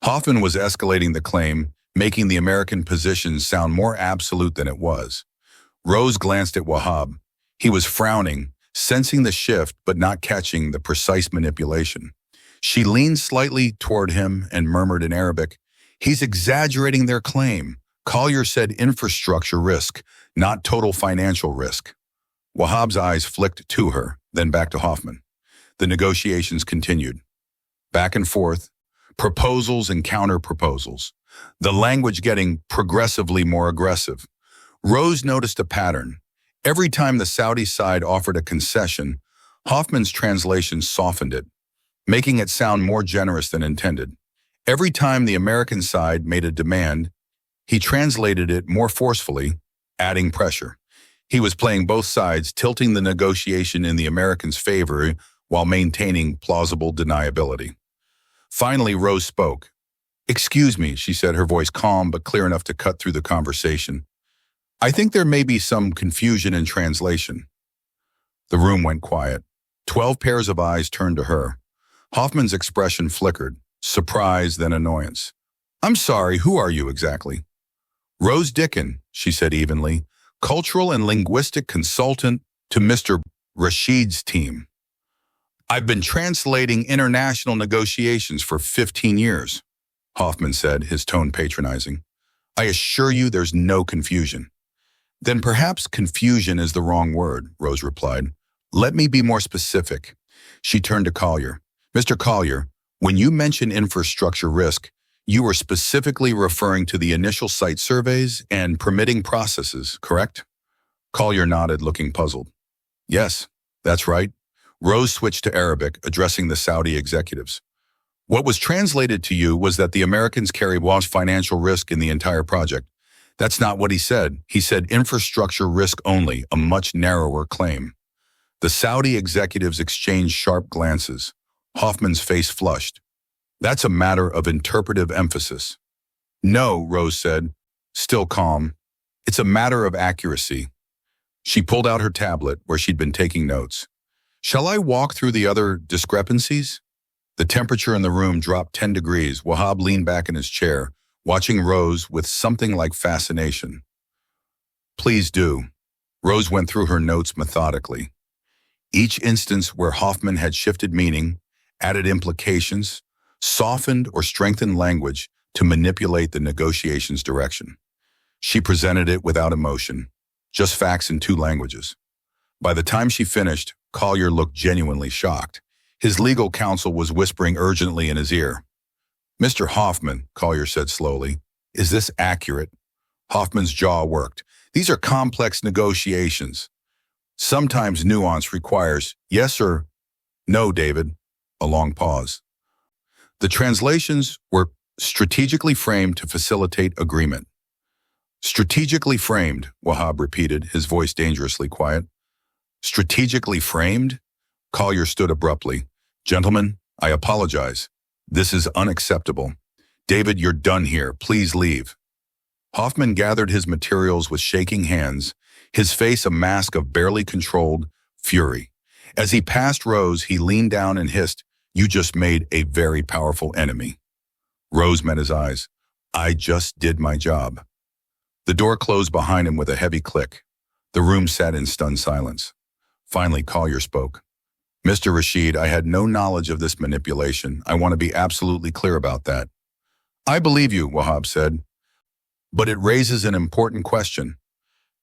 Hoffman was escalating the claim, making the American position sound more absolute than it was. Rose glanced at Wahab. He was frowning, sensing the shift but not catching the precise manipulation. She leaned slightly toward him and murmured in Arabic, He's exaggerating their claim. Collier said infrastructure risk, not total financial risk. Wahab's eyes flicked to her, then back to Hoffman. The negotiations continued. Back and forth, proposals and counter-proposals, the language getting progressively more aggressive. Rose noticed a pattern. Every time the Saudi side offered a concession, Hoffman's translation softened it, making it sound more generous than intended. Every time the American side made a demand, he translated it more forcefully, adding pressure. He was playing both sides, tilting the negotiation in the Americans' favor while maintaining plausible deniability. Finally, Rose spoke. Excuse me, she said, her voice calm but clear enough to cut through the conversation. I think there may be some confusion in translation. The room went quiet. 12 pairs of eyes turned to her. Hoffman's expression flickered, surprise then annoyance. I'm sorry, who are you exactly? Rose Dickon, she said evenly, cultural and linguistic consultant to Mr. Rasheed's team. I've been translating international negotiations for 15 years, Hoffman said, his tone patronizing. I assure you there's no confusion. Then perhaps confusion is the wrong word, Rose replied. Let me be more specific. She turned to Collier. Mr. Collier, when you mention infrastructure risk, you were specifically referring to the initial site surveys and permitting processes, correct? Collier nodded, looking puzzled. Yes, that's right. Rose switched to Arabic, addressing the Saudi executives. What was translated to you was that the Americans carry large financial risk in the entire project. That's not what he said. He said infrastructure risk only, a much narrower claim. The Saudi executives exchanged sharp glances. Hoffman's face flushed. That's a matter of interpretive emphasis. No, Rose said, still calm. It's a matter of accuracy. She pulled out her tablet where she'd been taking notes. Shall I walk through the other discrepancies? The temperature in the room dropped 10 degrees. Wahab leaned back in his chair, watching Rose with something like fascination. Please do. Rose went through her notes methodically. Each instance where Hoffman had shifted meaning, added implications, softened or strengthened language to manipulate the negotiation's direction. She presented it without emotion, just facts in two languages. By the time she finished, Collier looked genuinely shocked. His legal counsel was whispering urgently in his ear. Mr. Hoffman, Collier said slowly, is this accurate? Hoffman's jaw worked. These are complex negotiations. Sometimes nuance requires yes or no, David. A long pause. The translations were strategically framed to facilitate agreement. Strategically framed, Wahab repeated, his voice dangerously quiet. Strategically framed? Collier stood abruptly. Gentlemen, I apologize. This is unacceptable. David, you're done here. Please leave. Hoffman gathered his materials with shaking hands, his face a mask of barely controlled fury. As he passed Rose, he leaned down and hissed, "You just made a very powerful enemy." Rose met his eyes. "I just did my job." The door closed behind him with a heavy click. The room sat in stunned silence. Finally, Collier spoke. "Mr. Rasheed, I had no knowledge of this manipulation. I want to be absolutely clear about that." "I believe you," Wahab said. "But it raises an important question.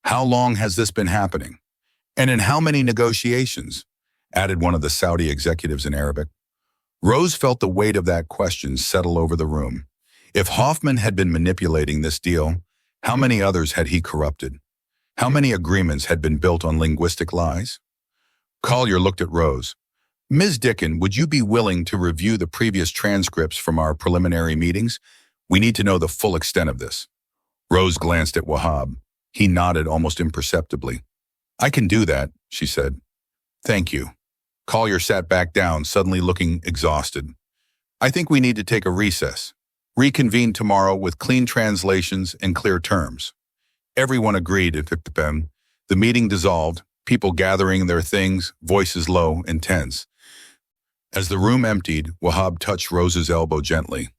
How long has this been happening? And in how many negotiations?" added one of the Saudi executives in Arabic. Rose felt the weight of that question settle over the room. If Hoffman had been manipulating this deal, how many others had he corrupted? How many agreements had been built on linguistic lies? Collier looked at Rose. "Ms. Dickon, would you be willing to review the previous transcripts from our preliminary meetings? We need to know the full extent of this." Rose glanced at Wahab. He nodded almost imperceptibly. "I can do that," she said. "Thank you." Collier sat back down, suddenly looking exhausted. "I think we need to take a recess. Reconvene tomorrow with clean translations and clear terms." Everyone agreed. The meeting dissolved, people gathering their things, voices low and tense. As the room emptied, Wahab touched Rose's elbow gently.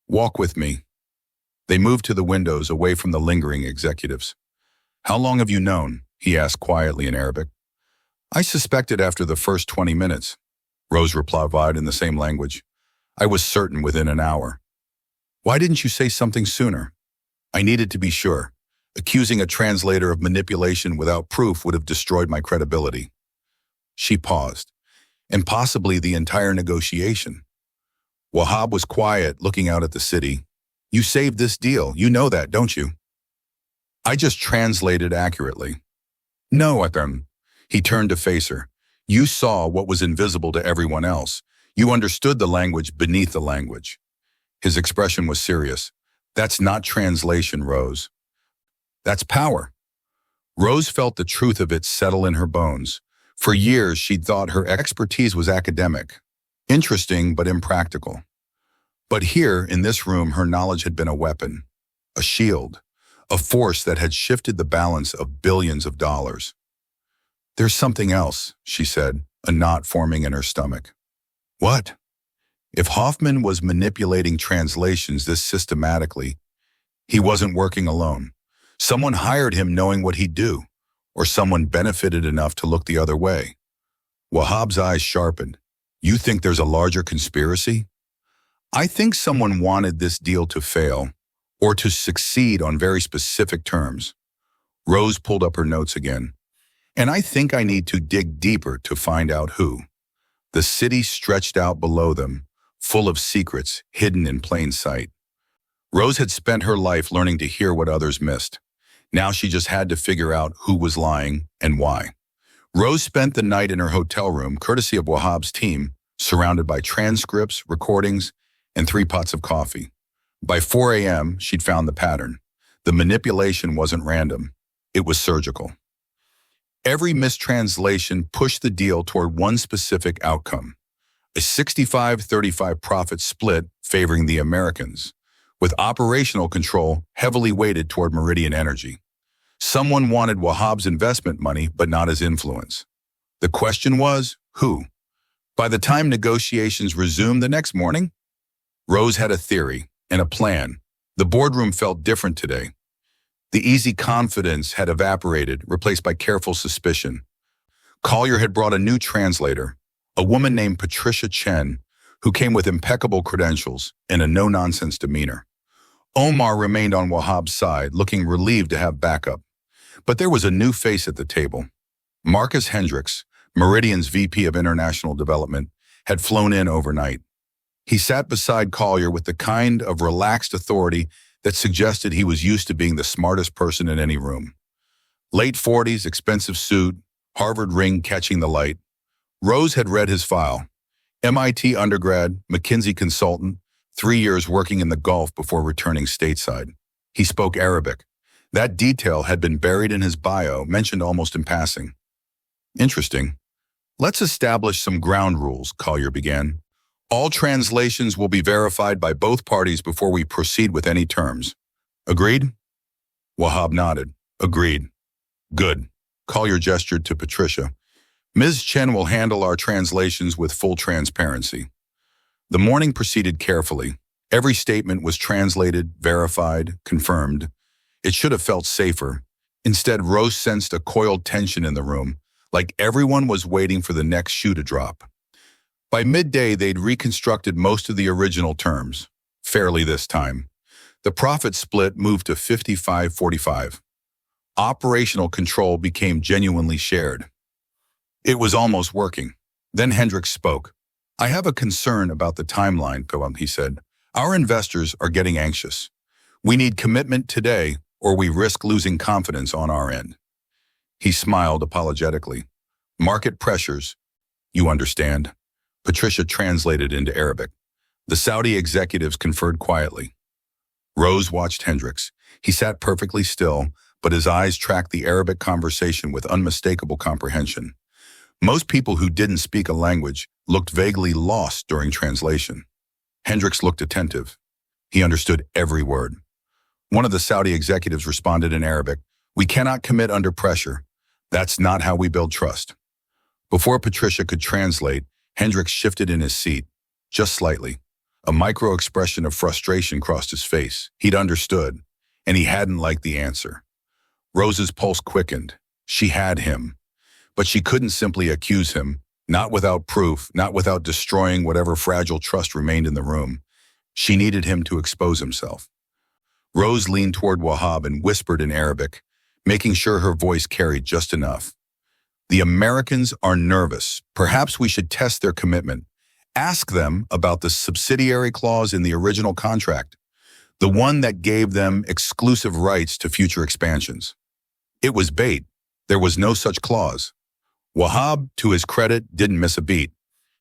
"Walk with me." They moved to the windows, away from the lingering executives. "How long have you known?" he asked quietly in Arabic. "I suspected after the first 20 minutes. Rose replied in the same language. "I was certain within an hour." "Why didn't you say something sooner?" "I needed to be sure. Accusing a translator of manipulation without proof would have destroyed my credibility." She paused. "And possibly the entire negotiation." Wahab was quiet, looking out at the city. "You saved this deal. You know that, don't you?" "I just translated accurately." "No, Atam." He turned to face her. "You saw what was invisible to everyone else. You understood the language beneath the language." His expression was serious. "That's not translation, Rose. That's power." Rose felt the truth of it settle in her bones. For years, she'd thought her expertise was academic, interesting but impractical. But here, in this room, her knowledge had been a weapon, a shield, a force that had shifted the balance of billions of dollars. "There's something else," she said, a knot forming in her stomach. "What?" If Hoffman was manipulating translations this systematically, he wasn't working alone. Someone hired him knowing what he'd do, or someone benefited enough to look the other way. Wahab's eyes sharpened. "You think there's a larger conspiracy?" "I think someone wanted this deal to fail, or to succeed on very specific terms." Rose pulled up her notes again. "And I think I need to dig deeper to find out who." The city stretched out below them, full of secrets hidden in plain sight. Rose had spent her life learning to hear what others missed. Now she just had to figure out who was lying and why. Rose spent the night in her hotel room, courtesy of Wahab's team, surrounded by transcripts, recordings, and 3 pots of coffee. By 4 a.m., she'd found the pattern. The manipulation wasn't random. It was surgical. Every mistranslation pushed the deal toward one specific outcome: a 65-35 profit split favoring the Americans, with operational control heavily weighted toward Meridian Energy. Someone wanted Wahab's investment money, but not his influence. The question was, who? By the time negotiations resumed the next morning, Rose had a theory and a plan. The boardroom felt different today. The easy confidence had evaporated, replaced by careful suspicion. Collier had brought a new translator, a woman named Patricia Chen, who came with impeccable credentials and a no-nonsense demeanor. Omar remained on Wahab's side, looking relieved to have backup. But there was a new face at the table. Marcus Hendricks, Meridian's VP of International Development, had flown in overnight. He sat beside Collier with the kind of relaxed authority that suggested he was used to being the smartest person in any room. Late 40s, expensive suit, Harvard ring catching the light. Rose had read his file. MIT undergrad, McKinsey consultant, 3 years working in the Gulf before returning stateside. He spoke Arabic. That detail had been buried in his bio, mentioned almost in passing. Interesting. Let's establish some ground rules, Collier began. All translations will be verified by both parties before we proceed with any terms. Agreed? Wahab nodded. Agreed. Good. Collier gestured to Patricia. Ms. Chen will handle our translations with full transparency. The morning proceeded carefully. Every statement was translated, verified, confirmed. It should have felt safer. Instead, Rose sensed a coiled tension in the room, like everyone was waiting for the next shoe to drop. By midday, they'd reconstructed most of the original terms, fairly this time. The profit split moved to 55-45. Operational control became genuinely shared. It was almost working. Then Hendricks spoke. I have a concern about the timeline, he said. Our investors are getting anxious. We need commitment today, or we risk losing confidence on our end. He smiled apologetically. Market pressures, you understand. Patricia translated into Arabic. The Saudi executives conferred quietly. Rose watched Hendricks. He sat perfectly still, but his eyes tracked the Arabic conversation with unmistakable comprehension. Most people who didn't speak a language looked vaguely lost during translation. Hendricks looked attentive. He understood every word. One of the Saudi executives responded in Arabic, "We cannot commit under pressure. That's not how we build trust." Before Patricia could translate, Hendricks shifted in his seat, just slightly. A micro-expression of frustration crossed his face. He'd understood, and he hadn't liked the answer. Rose's pulse quickened. She had him. But she couldn't simply accuse him, not without proof, not without destroying whatever fragile trust remained in the room. She needed him to expose himself. Rose leaned toward Wahab and whispered in Arabic, making sure her voice carried just enough. The Americans are nervous. Perhaps we should test their commitment. Ask them about the subsidiary clause in the original contract, the one that gave them exclusive rights to future expansions. It was bait. There was no such clause. Wahab, to his credit, didn't miss a beat.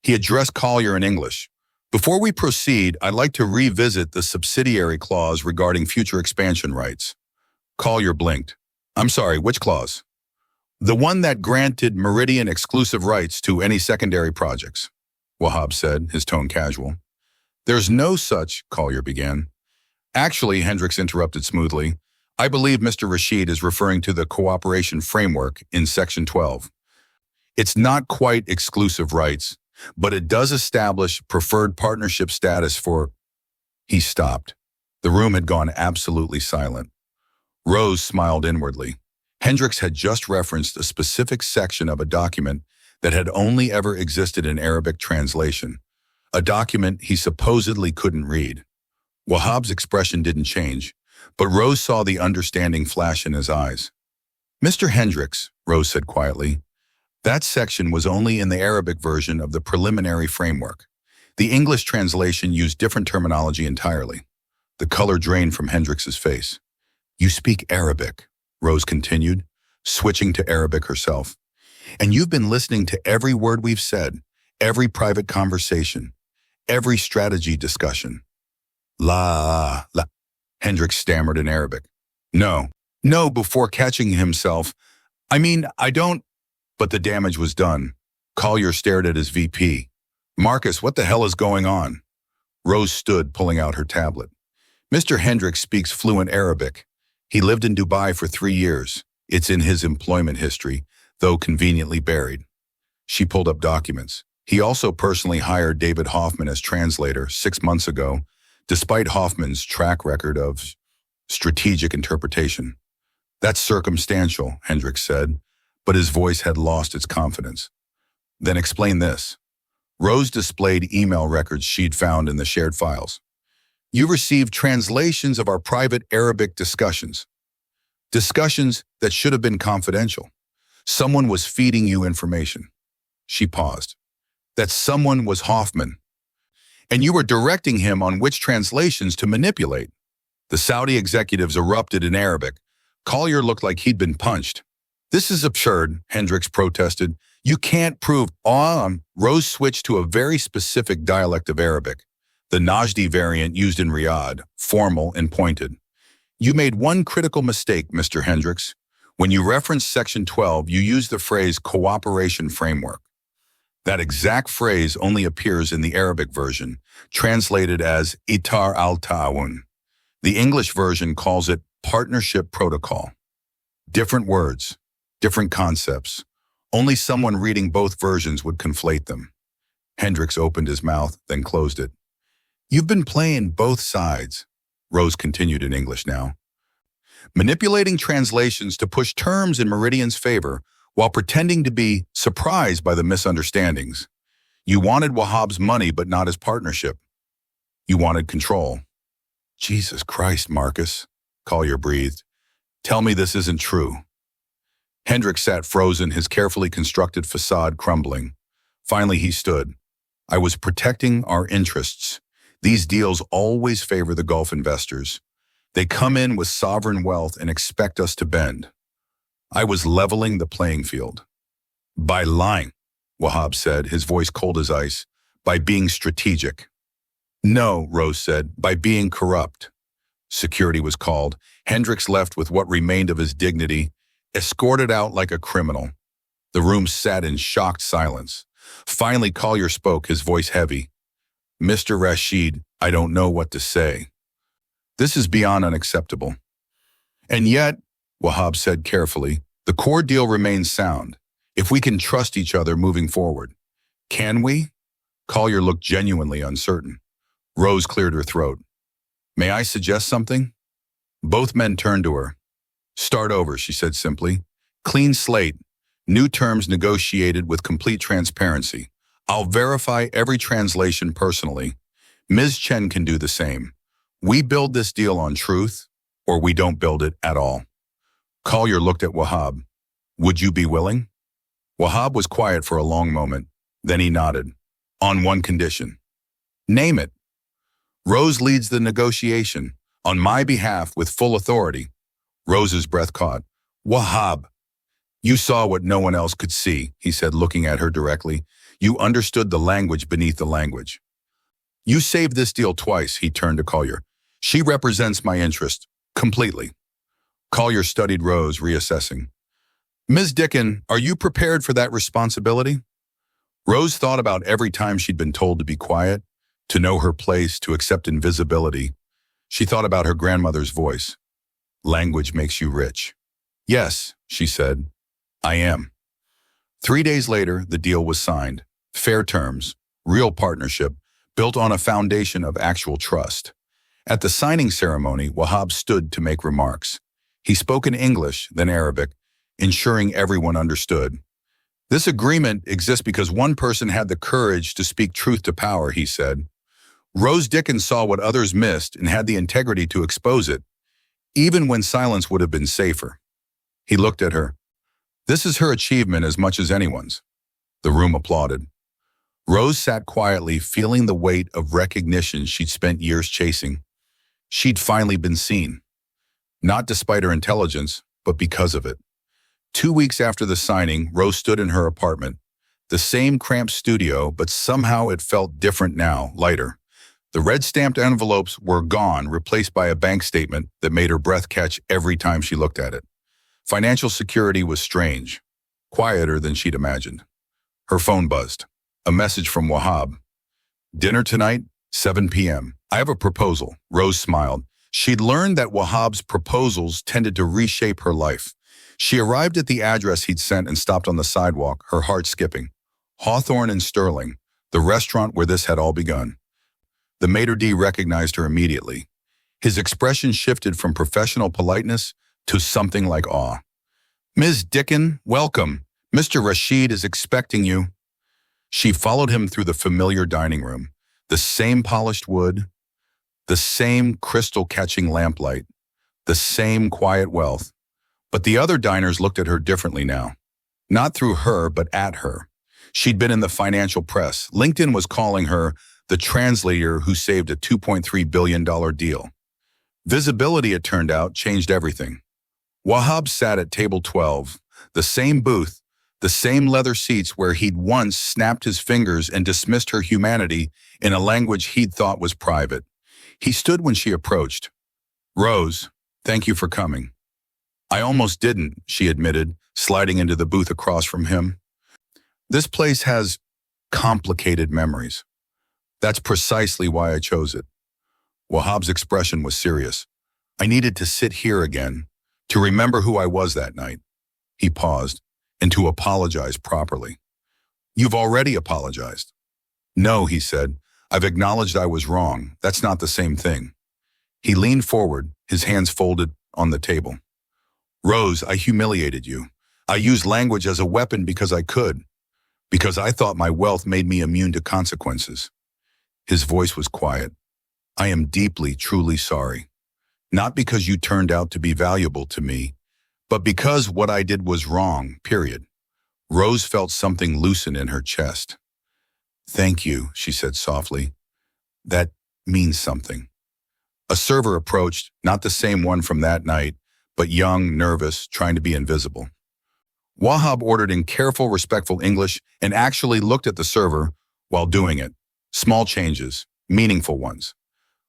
He addressed Collier in English. Before we proceed, I'd like to revisit the subsidiary clause regarding future expansion rights. Collier blinked. I'm sorry, which clause? The one that granted Meridian exclusive rights to any secondary projects, Wahab said, his tone casual. There's no such, Collier began. Actually, Hendricks interrupted smoothly, I believe Mr. Rasheed is referring to the cooperation framework in Section 12. It's not quite exclusive rights, but it does establish preferred partnership status for... He stopped. The room had gone absolutely silent. Rose smiled inwardly. Hendricks had just referenced a specific section of a document that had only ever existed in Arabic translation, a document he supposedly couldn't read. Wahab's expression didn't change, but Rose saw the understanding flash in his eyes. Mr. Hendricks, Rose said quietly, that section was only in the Arabic version of the preliminary framework. The English translation used different terminology entirely. The color drained from Hendricks's face. You speak Arabic, Rose continued, switching to Arabic herself. And you've been listening to every word we've said, every private conversation, every strategy discussion. La. Hendricks stammered in Arabic. No, before catching himself. I don't... But the damage was done. Collier stared at his VP. Marcus, what the hell is going on? Rose stood, pulling out her tablet. Mr. Hendricks speaks fluent Arabic. He lived in Dubai for 3 years. It's in his employment history, though conveniently buried. She pulled up documents. He also personally hired David Hoffman as translator 6 months ago, despite Hoffman's track record of strategic interpretation. That's circumstantial, Hendricks said, but his voice had lost its confidence. Then explain this. Rose displayed email records she'd found in the shared files. You received translations of our private Arabic discussions. Discussions that should have been confidential. Someone was feeding you information. She paused. That someone was Hoffman. And you were directing him on which translations to manipulate. The Saudi executives erupted in Arabic. Collier looked like he'd been punched. This is absurd, Hendricks protested. You can't prove... Rose switched to a very specific dialect of Arabic, the Najdi variant used in Riyadh, formal and pointed. You made one critical mistake, Mr. Hendricks. When you referenced Section 12, you used the phrase cooperation framework. That exact phrase only appears in the Arabic version, translated as itar al-ta'awun. The English version calls it partnership protocol. Different words, different concepts. Only someone reading both versions would conflate them. Hendricks opened his mouth, then closed it. You've been playing both sides, Rose continued in English now. Manipulating translations to push terms in Meridian's favor while pretending to be surprised by the misunderstandings. You wanted Wahab's money, but not his partnership. You wanted control. Jesus Christ, Marcus, Collier breathed. Tell me this isn't true. Hendricks sat frozen, his carefully constructed facade crumbling. Finally, he stood. I was protecting our interests. These deals always favor the Gulf investors. They come in with sovereign wealth and expect us to bend. I was leveling the playing field. By lying, Wahab said, his voice cold as ice. By being strategic. No, Rose said, by being corrupt. Security was called. Hendricks left with what remained of his dignity, escorted out like a criminal. The room sat in shocked silence. Finally, Collier spoke, his voice heavy. Mr. Rasheed, I don't know what to say. This is beyond unacceptable. And yet, Wahab said carefully, the core deal remains sound, if we can trust each other moving forward. Can we? Collier looked genuinely uncertain. Rose cleared her throat. May I suggest something? Both men turned to her. Start over, she said simply. Clean slate. New terms negotiated with complete transparency. I'll verify every translation personally. Ms. Chen can do the same. We build this deal on truth, or we don't build it at all. Collier looked at Wahab. Would you be willing? Wahab was quiet for a long moment. Then he nodded. On one condition. Name it. Rose leads the negotiation, on my behalf with full authority. Rose's breath caught. Wahab. You saw what no one else could see, he said, looking at her directly. You understood the language beneath the language. You saved this deal twice, he turned to Collier. She represents my interest, completely. Collier studied Rose, reassessing. Ms. Dickon, are you prepared for that responsibility? Rose thought about every time she'd been told to be quiet, to know her place, to accept invisibility. She thought about her grandmother's voice. Language makes you rich. Yes, she said, I am. 3 days later, the deal was signed. Fair terms, real partnership, built on a foundation of actual trust. At the signing ceremony, Wahab stood to make remarks. He spoke in English, then Arabic, ensuring everyone understood. This agreement exists because one person had the courage to speak truth to power, he said. Rose Dickon saw what others missed and had the integrity to expose it, even when silence would have been safer. He looked at her. This is her achievement as much as anyone's. The room applauded. Rose sat quietly, feeling the weight of recognition she'd spent years chasing. She'd finally been seen. Not despite her intelligence, but because of it. 2 weeks after the signing, Rose stood in her apartment. The same cramped studio, but somehow it felt different now, lighter. The red-stamped envelopes were gone, replaced by a bank statement that made her breath catch every time she looked at it. Financial security was strange, quieter than she'd imagined. Her phone buzzed. A message from Wahab. Dinner tonight, 7 p.m. I have a proposal. Rose smiled. She'd learned that Wahab's proposals tended to reshape her life. She arrived at the address he'd sent and stopped on the sidewalk, her heart skipping. Hawthorne and Sterling, the restaurant where this had all begun. The maitre d' recognized her immediately. His expression shifted from professional politeness to something like awe. Ms. Dickon, welcome. Mr. Rasheed is expecting you. She followed him through the familiar dining room. The same polished wood, the same crystal-catching lamplight, the same quiet wealth. But the other diners looked at her differently now. Not through her, but at her. She'd been in the financial press. LinkedIn was calling her the translator who saved a $2.3 billion deal. Visibility, it turned out, changed everything. Wahab sat at table 12, the same booth, the same leather seats where he'd once snapped his fingers and dismissed her humanity in a language he'd thought was private. He stood when she approached. Rose, Thank you for coming. I almost didn't, she admitted, sliding into the booth across from him. This place has complicated memories. That's precisely why I chose it. Wahab's expression was serious. I needed to sit here again, to remember who I was that night. He paused, and to apologize properly. You've already apologized. No, he said. I've acknowledged I was wrong. That's not the same thing. He leaned forward, his hands folded on the table. Rose, I humiliated you. I used language as a weapon because I could, because I thought my wealth made me immune to consequences. His voice was quiet. I am deeply, truly sorry. Not because you turned out to be valuable to me, but because what I did was wrong, period. Rose felt something loosen in her chest. Thank you, she said softly. That means something. A server approached, not the same one from that night, but young, nervous, trying to be invisible. Wahab ordered in careful, respectful English and actually looked at the server while doing it. Small changes, meaningful ones.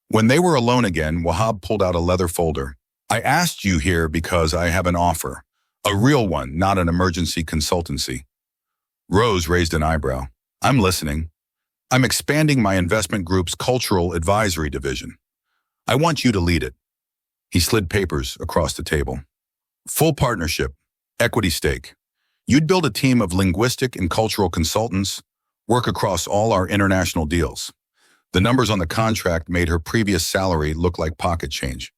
When they were alone again, Wahab pulled out a leather folder. I asked you here because I have an offer. A real one, not an emergency consultancy. Rose raised an eyebrow. I'm listening. I'm expanding my investment group's cultural advisory division. I want you to lead it. He slid papers across the table. Full partnership, equity stake. You'd build a team of linguistic and cultural consultants, work across all our international deals. The numbers on the contract made her previous salary look like pocket change.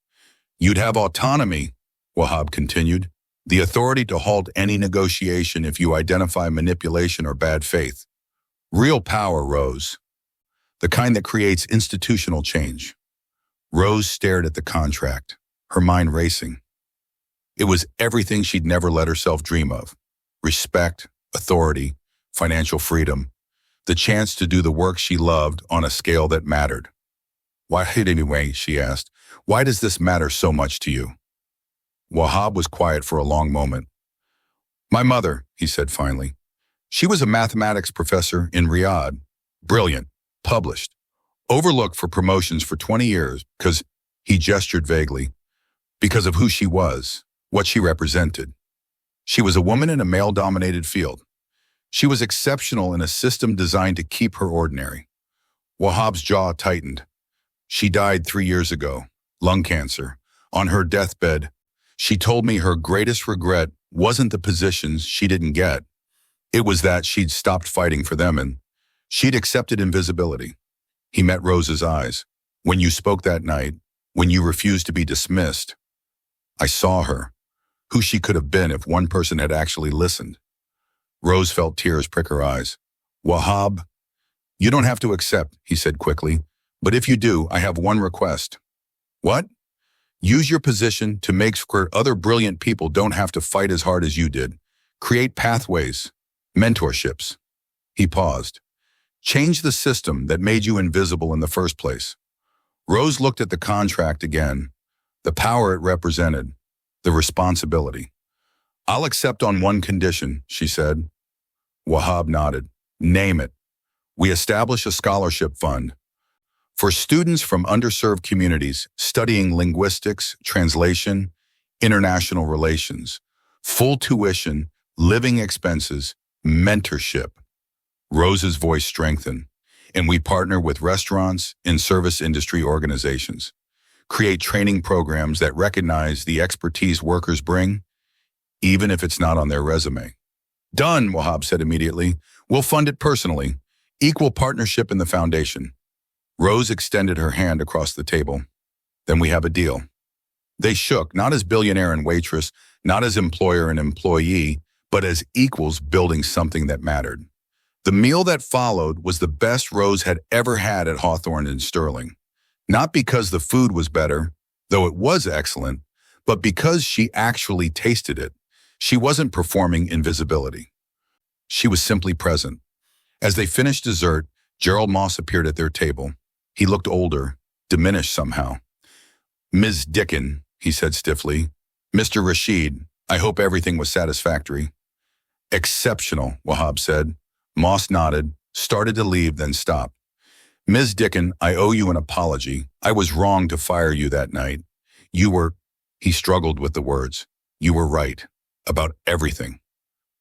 You'd have autonomy, Wahab continued, the authority to halt any negotiation if you identify manipulation or bad faith. Real power, Rose. The kind that creates institutional change. Rose stared at the contract, her mind racing. It was everything she'd never let herself dream of. Respect, authority, financial freedom, the chance to do the work she loved on a scale that mattered. Why anyway, she asked. Why does this matter so much to you? Wahab was quiet for a long moment. My mother, he said finally. She was a mathematics professor in Riyadh. Brilliant, published, overlooked for promotions for 20 years because, he gestured vaguely, because of who she was, what she represented. She was a woman in a male-dominated field. She was exceptional in a system designed to keep her ordinary. Wahab's jaw tightened. She died 3 years ago, lung cancer. On her deathbed, she told me her greatest regret wasn't the positions she didn't get. It was that she'd stopped fighting for them and she'd accepted invisibility. He met Rose's eyes. When you spoke that night, when you refused to be dismissed, I saw her, who she could have been if one person had actually listened. Rose felt tears prick her eyes. Wahab, you don't have to accept, he said quickly, but if you do, I have one request. What? Use your position to make sure other brilliant people don't have to fight as hard as you did. Create pathways, mentorships. He paused. Change the system that made you invisible in the first place. Rose looked at the contract again, the power it represented, the responsibility. I'll accept on one condition, she said. Wahab nodded. Name it. We establish a scholarship fund for students from underserved communities studying linguistics, translation, international relations, full tuition, living expenses, mentorship. Rose's voice strengthened, and we partner with restaurants and service industry organizations, create training programs that recognize the expertise workers bring, even if it's not on their resume. Done, Wahab said immediately. We'll fund it personally. Equal partnership in the foundation. Rose extended her hand across the table. Then we have a deal. They shook, not as billionaire and waitress, not as employer and employee, but as equals building something that mattered. The meal that followed was the best Rose had ever had at Hawthorne in Sterling. Not because the food was better, though it was excellent, but because she actually tasted it. She wasn't performing invisibility. She was simply present. As they finished dessert, Gerald Moss appeared at their table. He looked older, diminished somehow. Ms. Dickon, he said stiffly. Mr. Rasheed, I hope everything was satisfactory. Exceptional, Wahab said. Moss nodded, started to leave, then stopped. Ms. Dickon, I owe you an apology. I was wrong to fire you that night. You were He struggled with the words. You were right. About everything.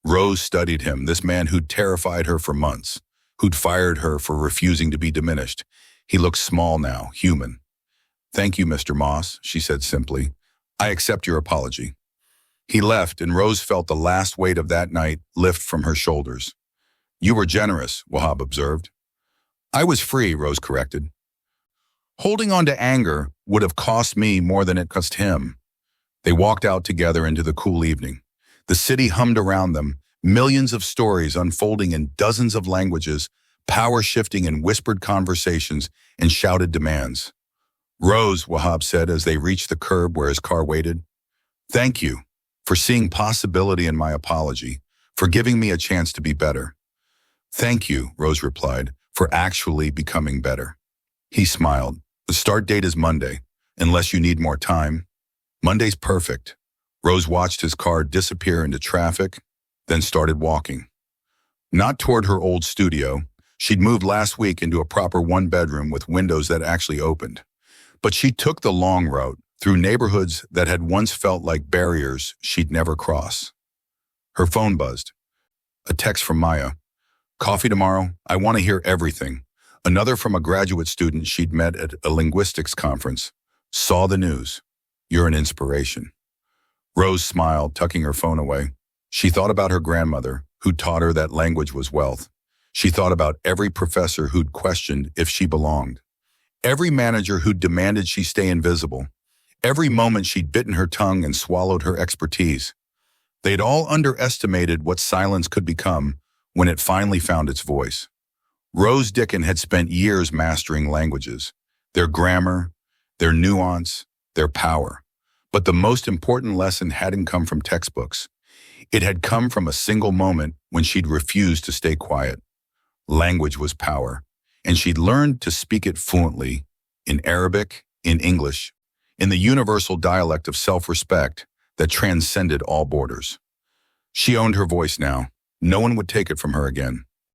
Rose studied him, this man who'd terrified her for months, who'd fired her for refusing to be diminished. He looked small now, human. Thank you, Mr. Moss, she said simply. I accept your apology. He left, and Rose felt the last weight of that night lift from her shoulders. You were generous, Wahab observed. I was free, Rose corrected. Holding on to anger would have cost me more than it cost him. They walked out together into the cool evening. The city hummed around them, millions of stories unfolding in dozens of languages, power shifting in whispered conversations and shouted demands. Rose, Wahab said as they reached the curb where his car waited. Thank you for seeing possibility in my apology, for giving me a chance to be better. Thank you, Rose replied, for actually becoming better. He smiled. The start date is Monday, unless you need more time. Monday's perfect. Rose watched his car disappear into traffic, then started walking. Not toward her old studio. She'd moved last week into a proper one-bedroom with windows that actually opened. But she took the long route through neighborhoods that had once felt like barriers she'd never cross. Her phone buzzed. A text from Maya. Coffee tomorrow? I want to hear everything. Another from a graduate student she'd met at a linguistics conference. Saw the news. You're an inspiration. Rose smiled, tucking her phone away. She thought about her grandmother, who taught her that language was wealth. She thought about every professor who'd questioned if she belonged. Every manager who'd demanded she stay invisible. Every moment she'd bitten her tongue and swallowed her expertise. They'd all underestimated what silence could become when it finally found its voice. Rose Dickon had spent years mastering languages, their grammar, their nuance, their power. But the most important lesson hadn't come from textbooks. It had come from a single moment when she'd refused to stay quiet. Language was power, and she'd learned to speak it fluently, in Arabic, in English, in the universal dialect of self-respect that transcended all borders. She owned her voice now. No one would take it from her again.